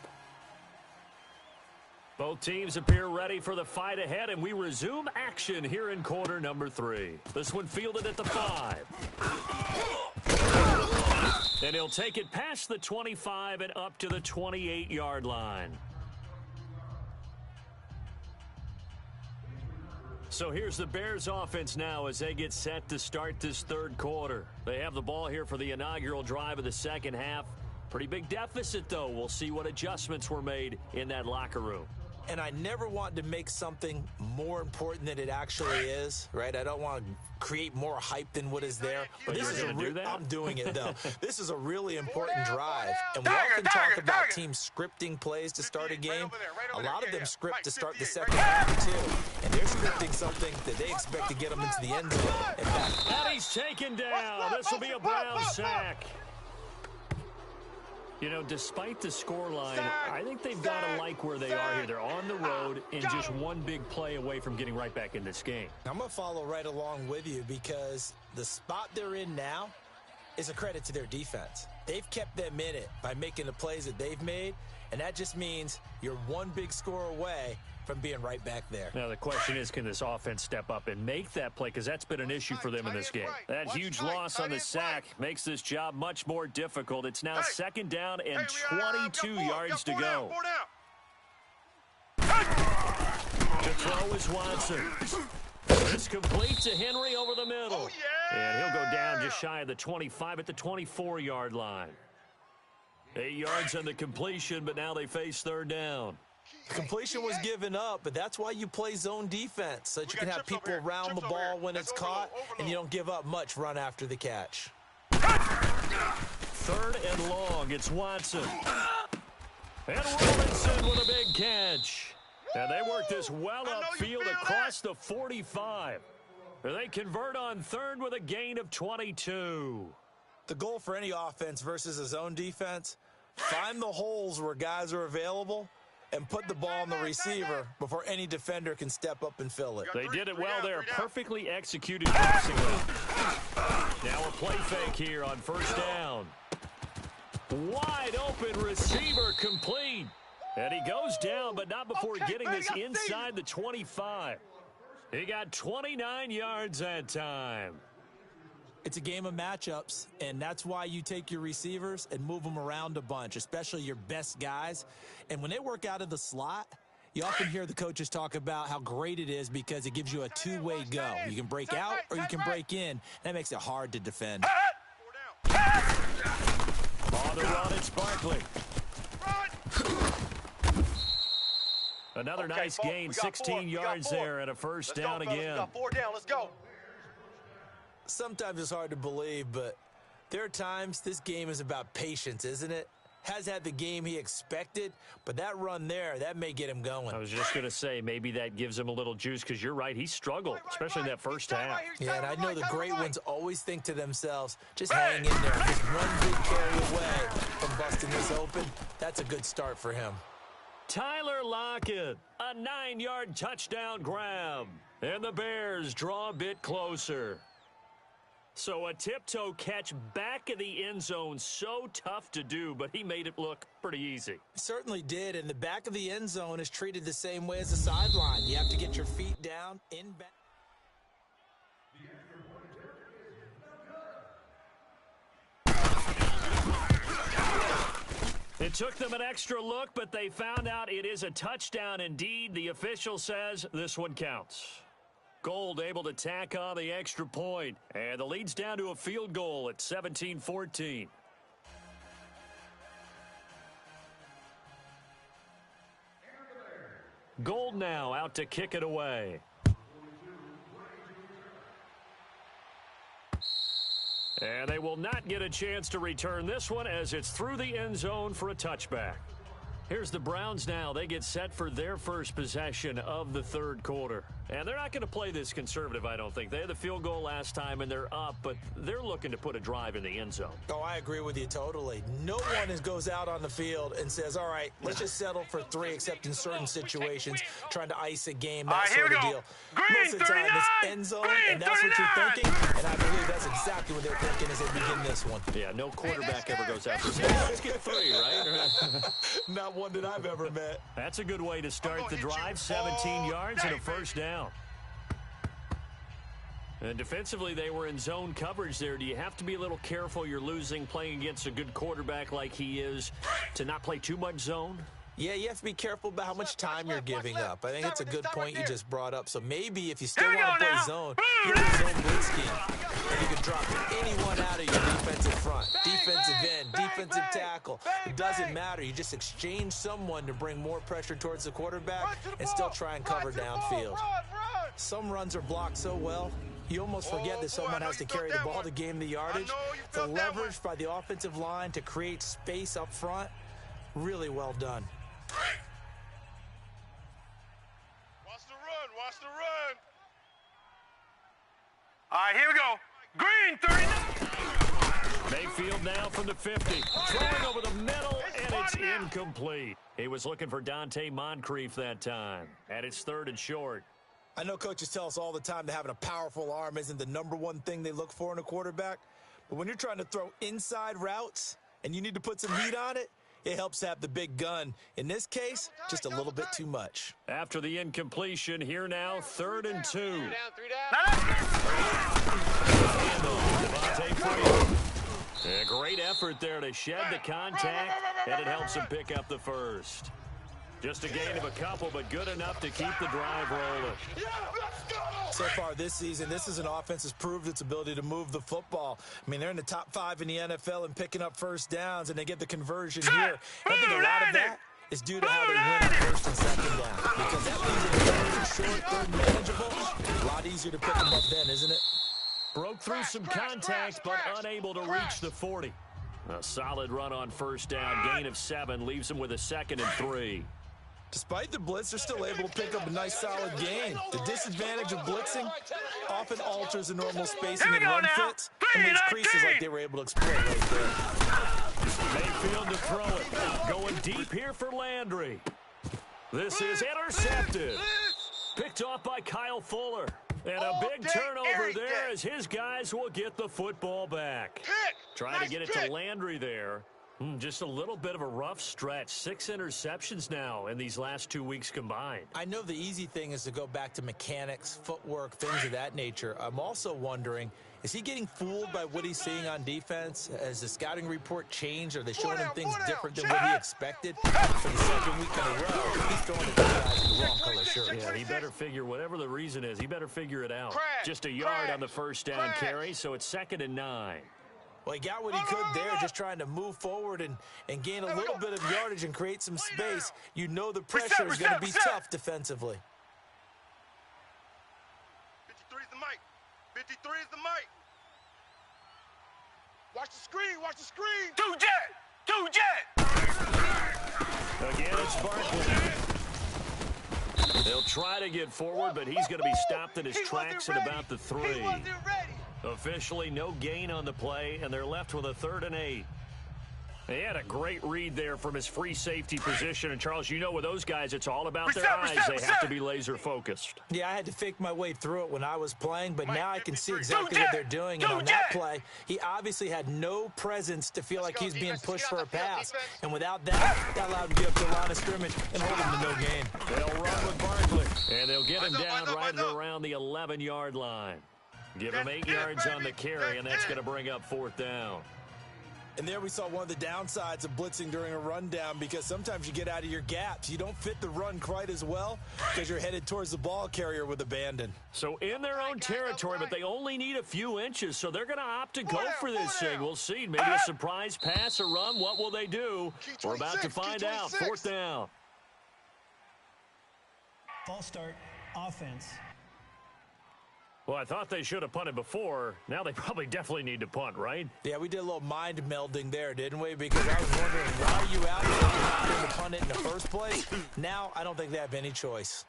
Both teams appear ready for the fight ahead, and we resume action here in quarter number 3. This one fielded at the 5. And he'll take it past the 25 and up to the 28-yard line. So here's the Bears offense now as they get set to start this third quarter. They have the ball here for the inaugural drive of the second half. Pretty big deficit, though. We'll see what adjustments were made in that locker room. And I never want to make something more important than it actually is, right? I don't want to create more hype than what is there. But this is do that? I'm doing it, though. This is a really important drive. And we often talk about teams scripting plays to start a game. A lot of them script to start the second half, too. And they're scripting something that they expect to get them into the end zone. And he's taken down. This will be a Brown sack. You know, despite the scoreline, I think they've got to like where they are here. They're on the road and just one big play away from getting right back in this game. I'm going to follow right along with you because the spot they're in now is a credit to their defense. They've kept them in it by making the plays that they've made, and that just means you're one big score away from being right back there. Now, the question is, can this offense step up and make that play? Because that's been an issue for them in this game. That huge loss on the sack makes this job much more difficult. It's now second down and 22 yards to go. To throw is Watson. It's complete to Henry over the middle. And he'll go down just shy of the 25 at the 24-yard line. 8 yards on the completion, but now they face third down. Completion was given up, but that's why you play zone defense, so that you can have people around the ball when it's caught, and you don't give up much run after the catch. Third and long, it's Watson. And Robinson with a big catch. And they work this well upfield across the 45. They convert on third with a gain of 22. The goal for any offense versus a zone defense, find the holes where guys are available and put the ball on the receiver before any defender can step up and fill it. They did it well there. Perfectly executed passing. Now a play fake here on first down. Wide open receiver complete. And he goes down, but not before getting this inside the 25. He got 29 yards that time. It's a game of matchups, and that's why you take your receivers and move them around a bunch, especially your best guys. And when they work out of the slot, you often hear the coaches talk about how great it is because it gives you a two-way go. You can break out or you can break in. That makes it hard to defend. On the run, it's Barkley. Another nice gain, 16 yards there and a first down again. We got 4 down, let's go. Sometimes it's hard to believe, but there are times this game is about patience, isn't it? Has had the game he expected, but that run there, that may get him going. I was just going to say, maybe that gives him a little juice, because you're right, he struggled, especially in that first half. Yeah, and I know the great ones always think to themselves, just hang in there. Just one big carry away from busting this open. That's a good start for him. Tyler Lockett, a 9-yard touchdown grab. And the Bears draw a bit closer. So a tiptoe catch back in the end zone, so tough to do, but he made it look pretty easy. Certainly did, and the back of the end zone is treated the same way as the sideline. You have to get your feet down in back. It took them an extra look, but they found out it is a touchdown indeed. The official says this one counts. Gold able to tack on the extra point, and the lead's down to a field goal at 17-14. Gold now out to kick it away. And they will not get a chance to return this one as it's through the end zone for a touchback. Here's the Browns now. They get set for their first possession of the third quarter. And they're not going to play this conservative, I don't think. They had the field goal last time, and they're up, but they're looking to put a drive in the end zone. Oh, I agree with you totally. No one goes out on the field and says, all right, let's just settle for 3, except in certain situations, trying to ice a game, that sort of deal. Most of the time, it's end zone, and that's what you're thinking, and I believe that's exactly what they're thinking as they begin this one. Yeah, no quarterback ever goes out for let's get 3, right? Not one that I've ever met. That's a good way to start the drive, 17 yards and a first down. And defensively, they were in zone coverage there. Do you have to be a little careful you're losing playing against a good quarterback like he is to not play too much zone? Yeah, you have to be careful about how much time you're giving up. I think it's a good point you just brought up. So maybe if you still want to play zone, you're in zone blitz scheme. And you can drop anyone out of your defensive front. Defensive end, defensive tackle. It doesn't matter. You just exchange someone to bring more pressure towards the quarterback and still try and cover downfield. Some runs are blocked so well, you almost forget that someone has to carry the ball to gain the yardage. The leverage by the offensive line to create space up front, really well done. Watch the run. Watch the run. All right, here we go. Green 39. Mayfield now from the 50. Throwing over the middle, and it's incomplete. He was looking for Dante Moncrief that time. And it's 3rd and short. I know coaches tell us all the time that having a powerful arm isn't the #1 thing they look for in a quarterback. But when you're trying to throw inside routes and you need to put some heat on it, it helps have the big gun. In this case, just a little bit too much. After the incompletion, here now, 3rd and 2. A great effort there to shed the contact, and it helps him pick up the first. Just a gain of a couple, but good enough to keep the drive rolling. So far this season, this is an offense that's proved its ability to move the football. I mean, they're in the top 5 in the NFL in picking up first downs, and they get the conversion here. I think a lot of that is due to how they win on 1st and 2nd down. Because that leaves it 3rd and short, 3rd manageable. A lot easier to pick them up then, isn't it? Broke through some contact, but unable to reach the 40. A solid run on 1st down. Gain of 7 leaves them with a 2nd and 3. Despite the blitz, they're still able to pick up a nice, solid gain. The disadvantage of blitzing often alters the normal spacing and run fits and makes creases like they were able to exploit right there. Mayfield to throw it. Going deep here for Landry. This is intercepted. Picked off by Kyle Fuller. And a big turnover there as his guys will get the football back. Trying to get it to Landry there. Just a little bit of a rough stretch. 6 interceptions now in these last 2 weeks combined. I know the easy thing is to go back to mechanics, footwork, things of that nature. I'm also wondering, is he getting fooled by what he's seeing on defense? Has the scouting report changed? Are they showing him things different than what he expected? For the 2nd week in a row, he's throwing the guys in the wrong color shirt. Yeah, he better figure, whatever the reason is, he better figure it out. Just a yard on the 1st down carry, so it's 2nd and 9. Well, he got what he could there, just trying to move forward and gain a little bit of yardage and create some space. You know the pressure is going to be tough defensively. 53 is the mic. 53 is the mic. Watch the screen. Watch the screen. 2 jet. 2 jet. Again, it's Barkley. They'll try to get forward, but he's going to be stopped in his tracks at about the 3. He wasn't ready. Officially no gain on the play, and they're left with a 3rd and 8. He had a great read there from his free safety position. And, Charles, you know with those guys, it's all about their eyes. They have to be laser-focused. Yeah, I had to fake my way through it when I was playing, but now I can see exactly what they're doing. And on that play, he obviously had no presence to feel like he's being pushed for a pass. And without that, that allowed him to get up to the line of scrimmage and hold him to no gain. They'll run with Barkley, and they'll get him down right at around the 11-yard line. Give him 8 yards on the carry, and that's going to bring up 4th down. And there we saw one of the downsides of blitzing during a rundown, because sometimes you get out of your gaps. You don't fit the run quite as well because you're headed towards the ball carrier with abandon. So in their own territory, but they only need a few inches, so they're going to opt to go for this thing. We'll see. Maybe a surprise pass or run. What will they do? We're about to find out. 4th down. False start, offense. Well, I thought they should have punted before. Now they probably definitely need to punt, right? Yeah, we did a little mind melding there, didn't we? Because I was wondering, why are you out there if you're not going to punt it in the first place? Now, I don't think they have any choice.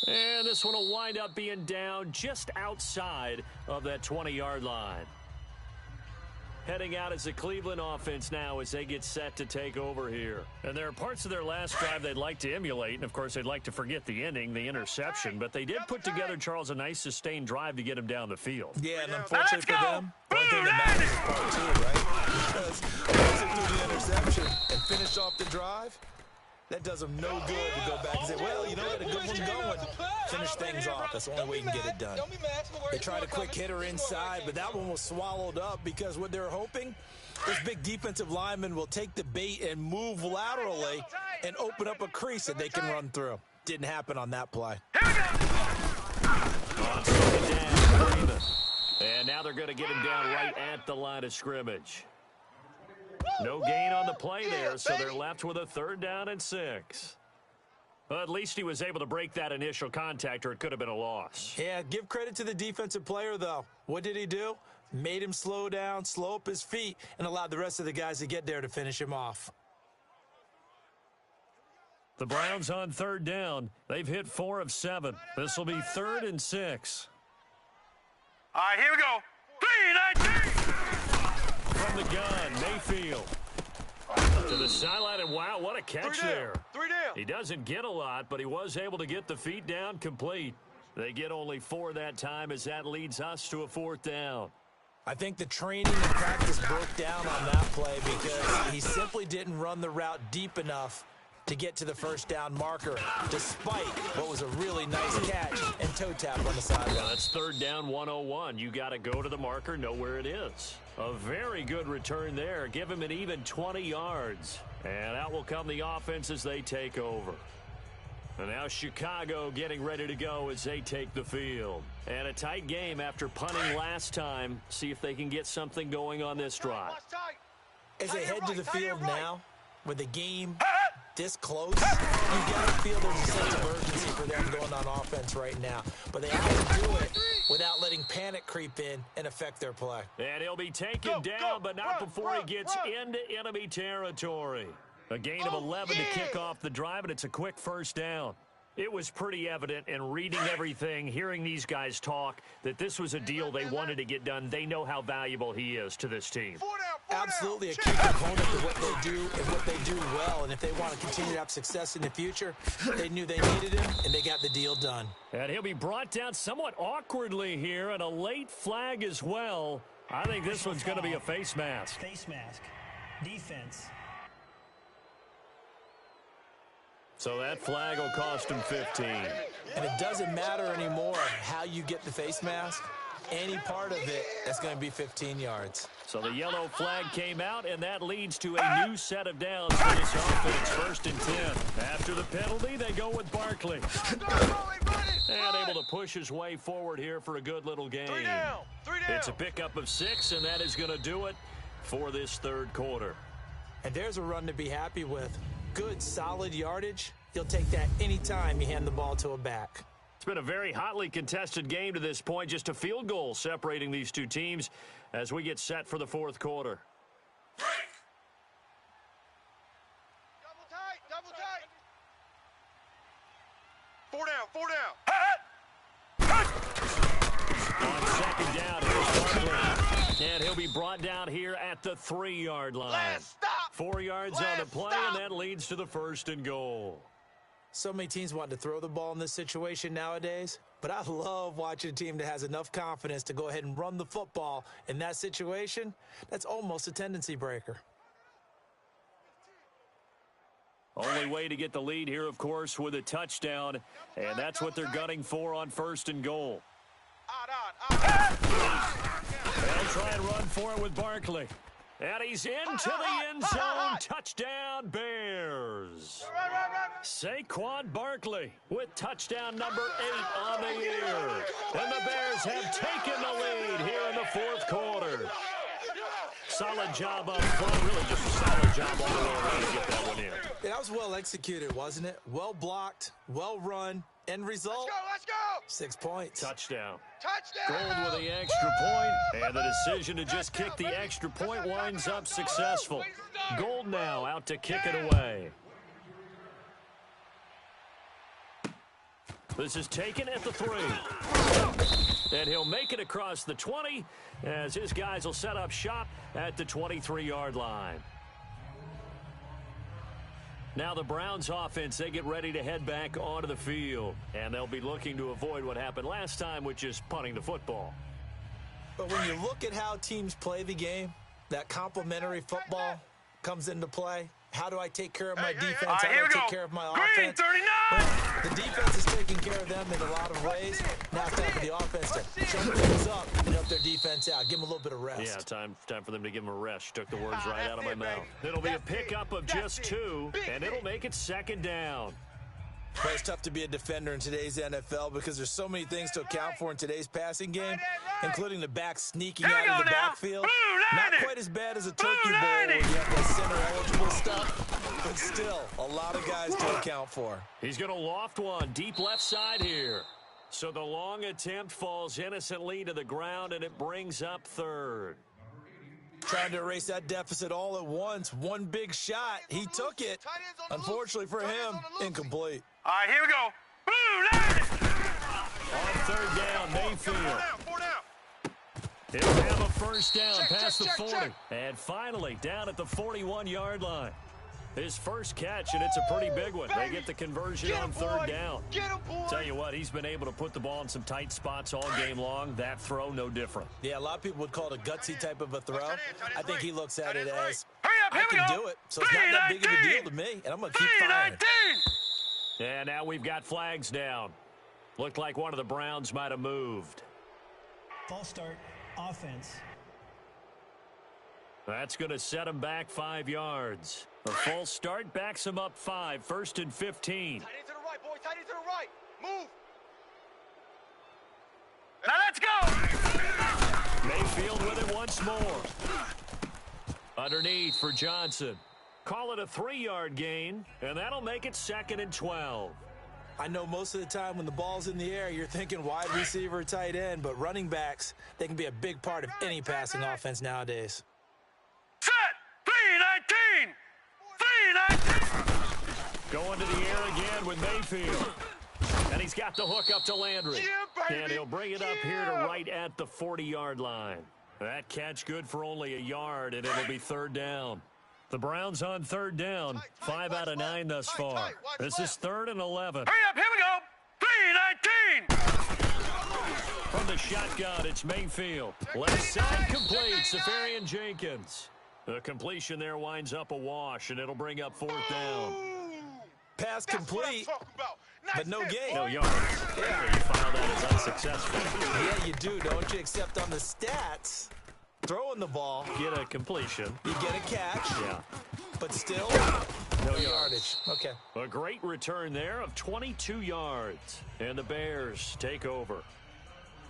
And this one will wind up being down just outside of that 20-yard line. Heading out as the Cleveland offense now as they get set to take over here. And there are parts of their last drive they'd like to emulate, and of course they'd like to forget the ending, the interception, but they did put together, Charles, a nice sustained drive to get him down the field. Yeah, and unfortunately for them, the only thing that matters is part two, right? Because once they do the interception and finish off the drive, that does them no good to go back and say, well, you know what, a good one going. Finish things off. That's the only way you can get it done. They tried a quick hitter inside, but that one was swallowed up because what they were hoping, this big defensive lineman will take the bait and move laterally and open up a crease that they can run through. Didn't happen on that play. And now they're going to get him down right at the line of scrimmage. No gain on the play there, so they're left with a 3rd down and 6. Well, at least he was able to break that initial contact, or it could have been a loss. Yeah, give credit to the defensive player, though. What did he do? Made him slow down, slow up his feet, and allowed the rest of the guys to get there to finish him off. The Browns on 3rd down. They've hit 4 of 7. This will be 3rd and 6. All right, here we go. 3-19. From the gun, Mayfield. To the sideline, and wow, what a catch there. 3 down. He doesn't get a lot, but he was able to get the feet down complete. They get only 4 that time as that leads us to a 4th down. I think the training and practice broke down on that play because he simply didn't run the route deep enough to get to the 1st down marker, despite what was a really nice catch and toe tap on the sideline. Well, that's 3rd down 101. You got to go to the marker, know where it is. A very good return there. Give him an even 20 yards. And out will come the offense as they take over. And now Chicago getting ready to go as they take the field. And a tight game after punting last time. See if they can get something going on this drive. As they head to the field now, with the game this close, you got to feel there's a sense of urgency for them going on offense right now. But they have to do it without letting panic creep in and affect their play. And he'll be taken down, but not before he gets into enemy territory. A gain of 11 to kick off the drive, and it's a quick 1st down. It was pretty evident in reading everything, hearing these guys talk, that this was a deal they wanted to get done. They know how valuable he is to this team. Absolutely a key component to what they do and what they do well. And if they want to continue to have success in the future, they knew they needed him, and they got the deal done. And he'll be brought down somewhat awkwardly here, and a late flag as well. I think this one's going to be a face mask. Face mask. Defense. So that flag will cost him 15. And it doesn't matter anymore how you get the face mask. Any part of it, that's going to be 15 yards. So the yellow flag came out, and that leads to a new set of downs for this offense. 1st and 10. After the penalty, they go with Barkley. And able to push his way forward here for a good little game. 3 down. 3 down. It's a pickup of 6, and that is going to do it for this 3rd quarter. And there's a run to be happy with. Good, solid yardage. You'll take that anytime you hand the ball to a back. It's been a very hotly contested game to this point. Just a field goal separating these two teams as we get set for the 4th quarter. Double tight. 4 down. On 2nd down, here's Barkley. And he'll be brought down here at the 3-yard line. Last stop. 4 yards on the play, and that leads to the 1st and goal. So many teams want to throw the ball in this situation nowadays, but I love watching a team that has enough confidence to go ahead and run the football in that situation. That's almost a tendency breaker. Only way to get the lead here, of course, with a touchdown, and that's what they're gunning for on 1st and goal. They'll try and run for it with Barkley. And he's into the end zone. Touchdown, Bears. Saquon Barkley with touchdown number 8 on the year. And the Bears have taken the lead here in the 4th quarter. solid job up front. Really just a solid job all the way around to get that one in. Yeah, that was well executed, wasn't it? Well blocked, well run. End result, Let's go! 6 points. Touchdown. Touchdown! Gold with the extra point, and the decision to just kick the extra point winds up successful. Gold now out to kick it away. This is taken at the 3. And he'll make it across the 20 as his guys will set up shop at the 23-yard line. Now the Browns offense, they get ready to head back onto the field. And they'll be looking to avoid what happened last time, which is punting the football. But when you look at how teams play the game, that complementary football comes into play. How do I take care of my defense? How do I take care of my Green, offense? 39! Well, the defense is taking care of them in a lot of ways. Now it's time for the offense to jump things up and help their defense out. Give them a little bit of rest. Yeah, time for them to give them a rest. Took the words right out of my mouth. It'll be a pickup of just 2, and it'll make it 2nd down. But it's tough to be a defender in today's NFL because there's so many things to account for in today's passing game, including the back sneaking out of the backfield. Not quite as bad as a turkey bowl where you have that center-eligible stuff, but still a lot of guys to account for. He's going to loft one deep left side here. So the long attempt falls innocently to the ground, and it brings up 3rd. Trying to erase that deficit all at once. One big shot. He took it. Unfortunately for him, incomplete. All right, here we go. Blue 90! On 3rd down, Mayfield. 4 down. He'll have a first down past the check, 40. check. And finally, down at the 41-yard line. His first catch, and it's a pretty big one. They get the conversion on 3rd down. Get him, boy! Tell you what, he's been able to put the ball in some tight spots all game long. That throw, no different. Yeah, a lot of people would call it a gutsy type of a throw. I think he looks at it as, Hurry up, I here we can go. do it, so it's not that big of a deal to me, and I'm going to keep firing. 19! And now we've got flags down. Looked like one of the Browns might have moved. False start, offense. That's going to set him back 5 yards. A false start backs him up 5, 1st and 15. Tight end to the right, boy. Tight end to the right. Move. Now let's go! Mayfield with it once more. Underneath for Johnson. Call it a 3-yard gain, and that'll make it 2nd and 12. I know most of the time when the ball's in the air, you're thinking wide receiver, tight end, but running backs, they can be a big part of any passing offense nowadays. Set! 319! 319! Going to the air again with Mayfield. And he's got the hook up to Landry. Yeah, baby. And he'll bring it up here to right at the 40-yard line. That catch good for only a yard, and it'll be 3rd down. The Browns on 3rd down, 5 out of 9 thus far. This is 3rd and 11. Hurry up, here we go! 319! From the shotgun, it's Mayfield. Left side complete, Safarian Jenkins. The completion there winds up a wash, and it'll bring up 4th down. Pass That's what I'm complete, talking about. Nice but no hit, gain. No yards. Yeah, you file that as unsuccessful. Yeah, you do, don't you? Except on the stats, throwing the ball, Get a completion. you get a catch, Yeah. but still, No no yards. yardage. Okay. A great return there of 22 yards. And the Bears take over.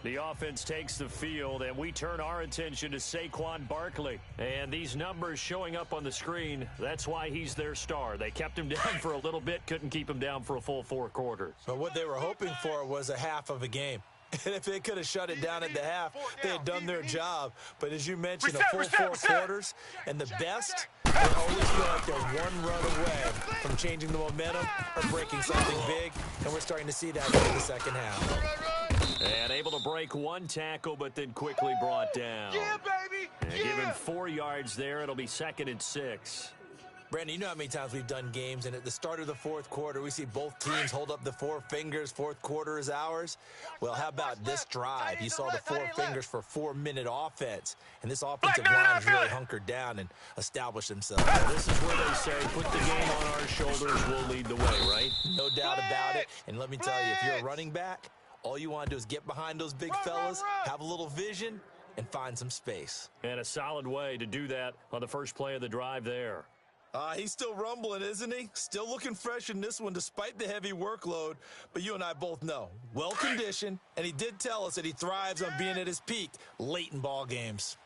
The offense takes the field, and we turn our attention to Saquon Barkley. And these numbers showing up on the screen, that's why he's their star. They kept him down for a little bit, couldn't keep him down for a full 4 quarters. But what they were hoping for was a half of a game. And if they could have shut it down at the half, they had done their job. But as you mentioned, a full 4 quarters, and the best, they always feel like they're one run away from changing the momentum or breaking something big. And we're starting to see that in the second half. And able to break 1 tackle, but then quickly brought down. Yeah, baby. And give him Yeah. 4 yards there. It'll be 2nd and 6. Brandon, you know how many times we've done games, and at the start of the 4th quarter, we see both teams hold up the 4 fingers, 4th quarter is ours. Well, how about this drive? You saw the 4 fingers for 4-minute offense, and this offensive line has really hunkered down and established themselves. This is where they say, put the game on our shoulders, we'll lead the way, right? No doubt about it, and let me tell you, if you're a running back, all you want to do is get behind those big fellas, have a little vision, and find some space. And a solid way to do that on the first play of the drive there. He's still rumbling, isn't he? Still looking fresh in this one despite the heavy workload. But you and I both know, well-conditioned, and he did tell us that he thrives on being at his peak late in ball games.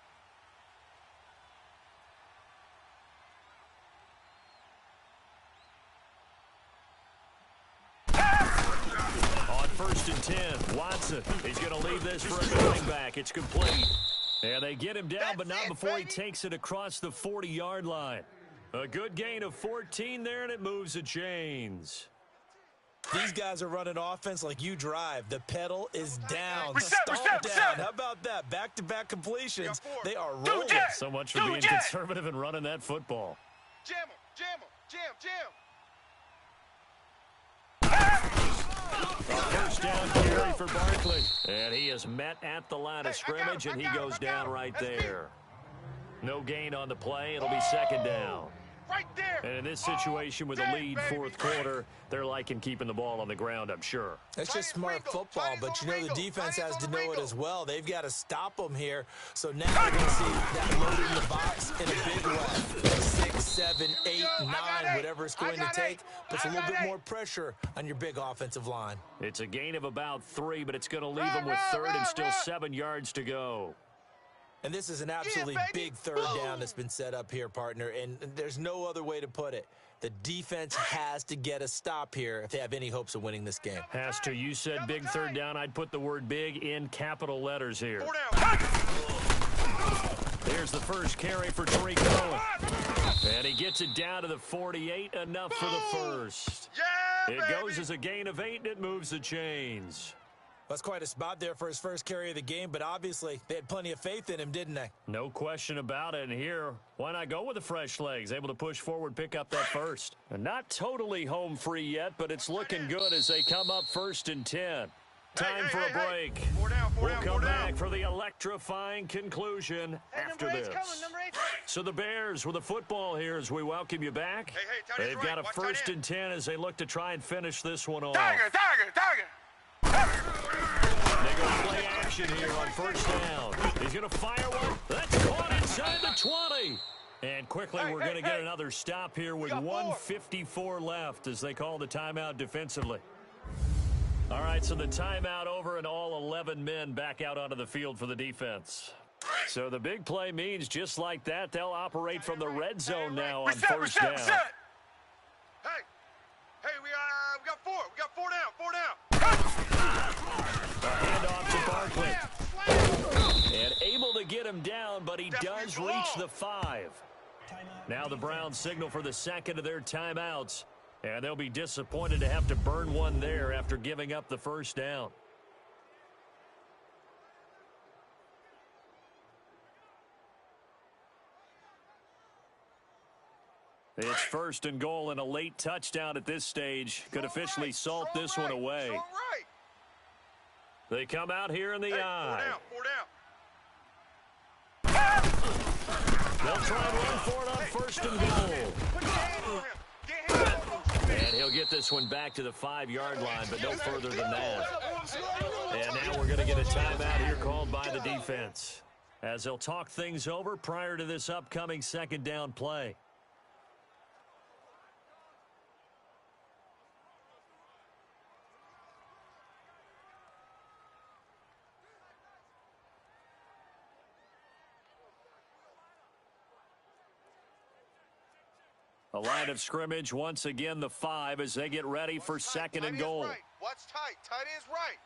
first and 10. Watson, he's going to leave this for a running back. It's complete. And they get him down, but not before he takes it across the 40-yard line. A good gain of 14 there, and it moves the chains. These guys are running offense like you drive. The pedal is down. Reset. How about that? Back-to-back completions. They are Do rolling. that. So much for being conservative and running that football. Jam him. First down carry for Barkley. And he is met at the line of scrimmage, and he goes down right there. No gain on the play. It'll be second down. Right there. And in this situation with a lead fourth quarter, they're liking keeping the ball on the ground, I'm sure. That's just smart football, but you know the defense has to know it as well. They've got to stop them here. So now we're going to see that loading the box in a big way. 6, 7, 8, 9, whatever it's going to take. Puts a little bit more pressure on your big offensive line. It's a gain of about 3, but it's going to leave them with third and still 7 yards to go. And this is an absolutely big third down that's been set up here, partner, and there's no other way to put it. The defense has to get a stop here if they have any hopes of winning this game. Has to. You said big third down. I'd put the word big in capital letters here. 4 down. Here's the first carry for Tariq Cohen. And he gets it down to the 48, enough for the first. Yeah, It goes as a gain of 8, and it moves the chains. That's quite a spot there for his first carry of the game, but obviously they had plenty of faith in him, didn't they? No question about it. And here, why not go with the fresh legs? Able to push forward, pick up that first. And not totally home free yet, but it's looking good as they come up first and 10. Time for a break. 4 down, 4 We'll down, come 4 back down. for the electrifying conclusion after this. So the Bears with the football here as we welcome you back. Hey, tight end's They've right. got a Watch tight first end. and 10 as they look to try and finish this one off. Tiger. They go play action here on first down. He's going to fire one. That's caught inside the 20. And quickly, we're going to get another stop here with 1:54 left as they call the timeout defensively. All right, so the timeout over and all 11 men back out onto the field for the defense. So the big play means just like that, they'll operate from the red zone now on first down. Hey, we got 4. We got 4 down. 4 down. Handoff to Barkley. And able to get him down, but he does reach the 5. Now the Browns signal for the second of their timeouts. And they'll be disappointed to have to burn one there after giving up the first down. It's first and goal, and a late touchdown at this stage could officially salt this one away. They come out here in the eye. 4 down. They'll try and run for it on first and goal. Put your hand on him. Get him. And he'll get this one back to the 5-yard line, but no further than that. And now we're going to get a timeout here called by the defense as they'll talk things over prior to this upcoming second down play. A line of scrimmage, once again, the 5 as they get ready for second and goal. Watch tight. Tight end's right.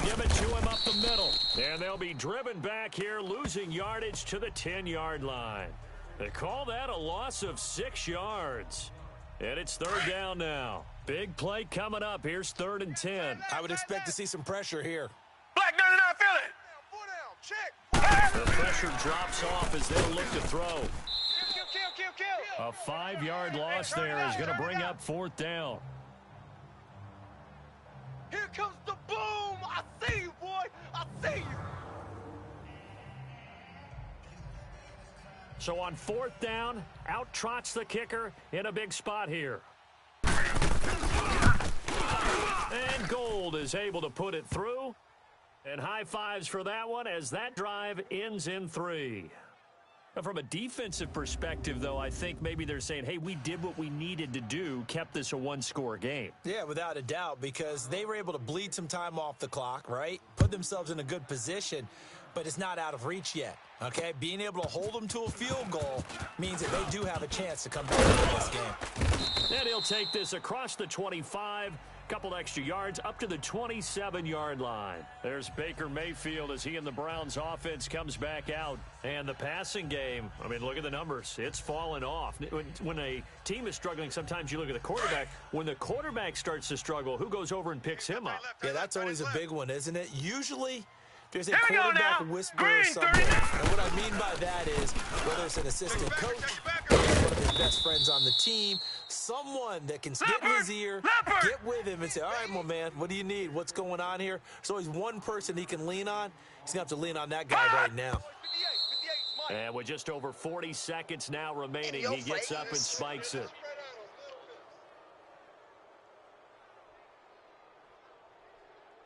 Give it to him up the middle. And they'll be driven back here, losing yardage to the 10-yard line. They call that a loss of 6 yards. And it's third down now. Big play coming up. Here's third and 10. I would expect to see some pressure here. Black 99 Philly. 4 down. Check. The pressure drops off as they'll look to throw. Kill. A 5-yard loss there is going to bring up fourth down. Here comes the boom. I see you, boy. I see you. So on fourth down, out trots the kicker in a big spot here. And Gold is able to put it through. And high fives for that one as that drive ends in 3. Now, from a defensive perspective, though, I think maybe they're saying, hey, we did what we needed to do, kept this a one-score game. Yeah, without a doubt, because they were able to bleed some time off the clock, right? Put themselves in a good position, but it's not out of reach yet, okay? Being able to hold them to a field goal means that they do have a chance to come back and win this game. And he'll take this across the 25. Couple extra yards up to the 27-yard line. There's Baker Mayfield as he and the Browns offense comes back out. And the passing game, I mean, look at the numbers. It's fallen off. When a team is struggling, sometimes you look at the quarterback. When the quarterback starts to struggle, who goes over and picks him up? Yeah, that's always a big one, isn't it? Usually, there's a quarterback whisperer somewhere. And what I mean by that is, whether it's an assistant coach, one of his best friends on the team, someone that can get in his ear, get with him and say, all right, my man, what do you need? What's going on here? There's always one person he can lean on. He's going to have to lean on that guy right now. And with just over 40 seconds now remaining, he gets up and spikes it.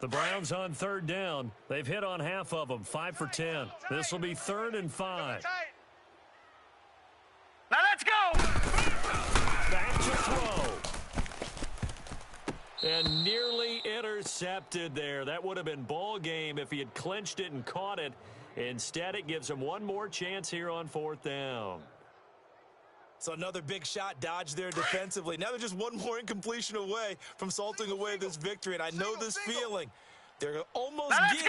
The Browns on third down. They've hit on half of them, 5 for 10. This will be 3rd and 5. Now let's go! Back to throw. And nearly intercepted there. That would have been ball game if he had clinched it and caught it. Instead, it gives him one more chance here on 4th down. So another big shot dodged there defensively. Now they're just one more incompletion away from salting away this victory. And I know this feeling. They're almost giddy,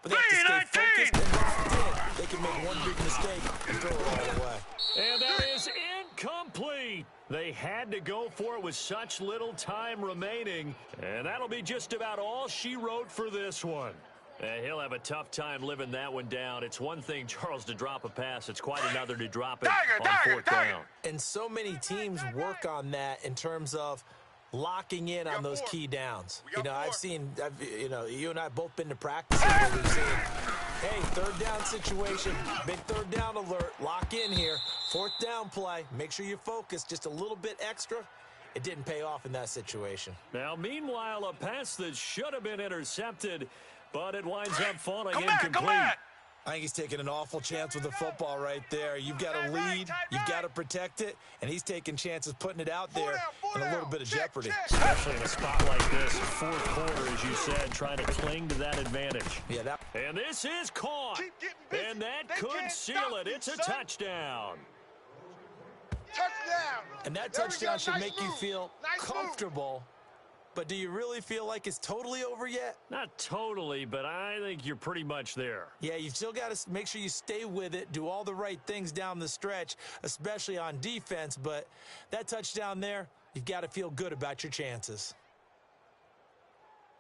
but they have to stay focused and locked in. They can make one big mistake and throw it all away. And that is incomplete. They had to go for it with such little time remaining. And that'll be just about all she wrote for this one. He'll have a tough time living that one down. It's one thing, Charles, to drop a pass. It's quite another to drop it on 4th down. And so many teams work on that in terms of locking in on those key downs. You know, you and I have both been to practice where we've seen, hey, 3rd down situation, big 3rd down alert, lock in here, 4th down play, make sure you focus just a little bit extra. It didn't pay off in that situation. Now, meanwhile, a pass that should have been intercepted, but it winds up falling incomplete. I think he's taking an awful chance with the football right there. You've got to lead, you've got to protect it, and he's taking chances putting it out there in a little bit of jeopardy. Especially in a spot like this, 4th quarter, as you said, trying to cling to that advantage. Yeah, and this is caught, and that could seal it. It's a touchdown. Touchdown. And that touchdown should make you feel comfortable. But do you really feel like it's totally over yet? Not totally, but I think you're pretty much there. Yeah, you've still got to make sure you stay with it, do all the right things down the stretch, especially on defense. But that touchdown there, you've got to feel good about your chances.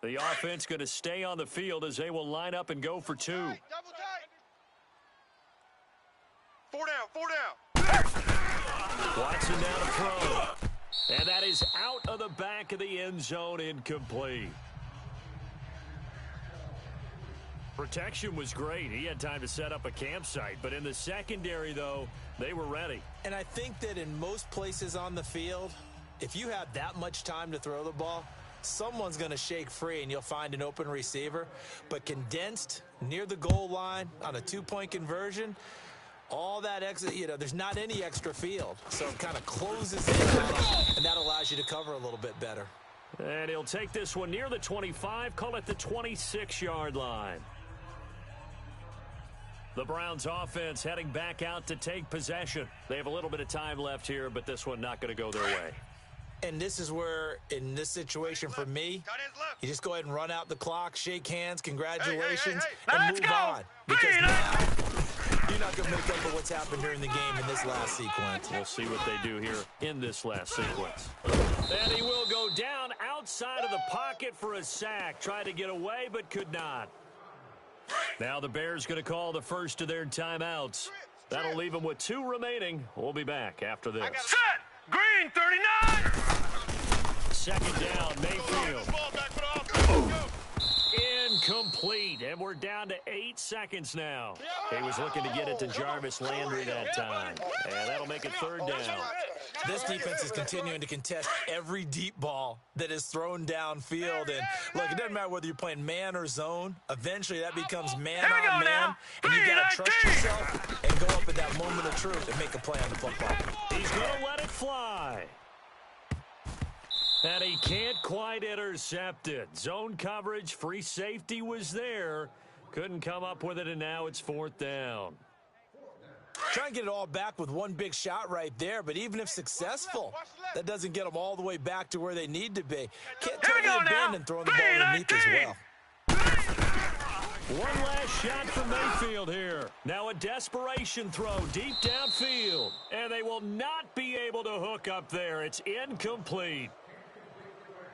The offense going to stay on the field as they will line up and go for 2. Double tight. 4 down. Watson down to throw. And that is out of the back of the end zone, incomplete. Protection was great. He had time to set up a campsite. But in the secondary, though, they were ready. And I think that in most places on the field, if you have that much time to throw the ball, someone's going to shake free and you'll find an open receiver. But condensed near the goal line on a 2-point conversion, all that extra, there's not any extra field. So it kind of closes in on it, and that allows you to cover a little bit better. And he'll take this one near the 25, call it the 26-yard line. The Browns offense heading back out to take possession. They have a little bit of time left here, but this one not going to go their way. And this is where, in this situation for me, you just go ahead and run out the clock, shake hands, congratulations, and move on. Because now, you're not going to make up for what's happened during the game in this last sequence. We'll see what they do here in this last sequence. And he will go down outside of the pocket for a sack. Tried to get away, but could not. Now the Bears going to call the first of their timeouts. That'll leave them with 2 remaining. We'll be back after this. Set! Green 39! 2nd down, Mayfield. Incomplete, and we're down to 8 seconds now. He was looking to get it to Jarvis Landry that time, and that'll make it 3rd down. This defense is continuing to contest every deep ball that is thrown downfield. And look, it doesn't matter whether you're playing man or zone. Eventually, that becomes man on man, and you got to trust yourself and go up at that moment of truth and make a play on the football. He's going to let it fly. And he can't quite intercept it. Zone coverage, free safety was there. Couldn't come up with it, and now it's 4th down. Trying to get it all back with one big shot right there, but even if successful, that doesn't get them all the way back to where they need to be. Can't Here we totally go now. abandon throwing the ball underneath as 3-19. well. One last shot from Mayfield here. Now a desperation throw deep downfield. And they will not be able to hook up there. It's incomplete.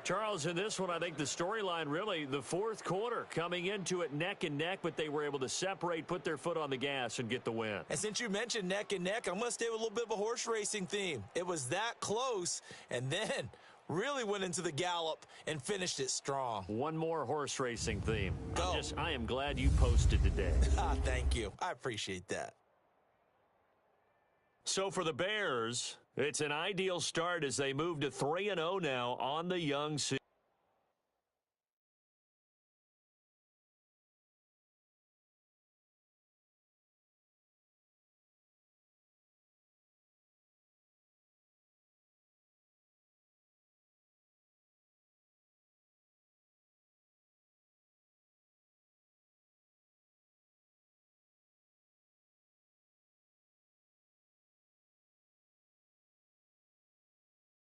Charles, in this one, I think the storyline really, the fourth quarter, coming into it neck and neck, but they were able to separate, put their foot on the gas, and get the win. And since you mentioned neck and neck, I'm going to stay with a little bit of a horse racing theme. It was that close, and then really went into the gallop and finished it strong. One more horse racing theme. Go. I am glad you posted today. Thank you. I appreciate that. So for the Bears, it's an ideal start as they move to 3-0 now on the young season.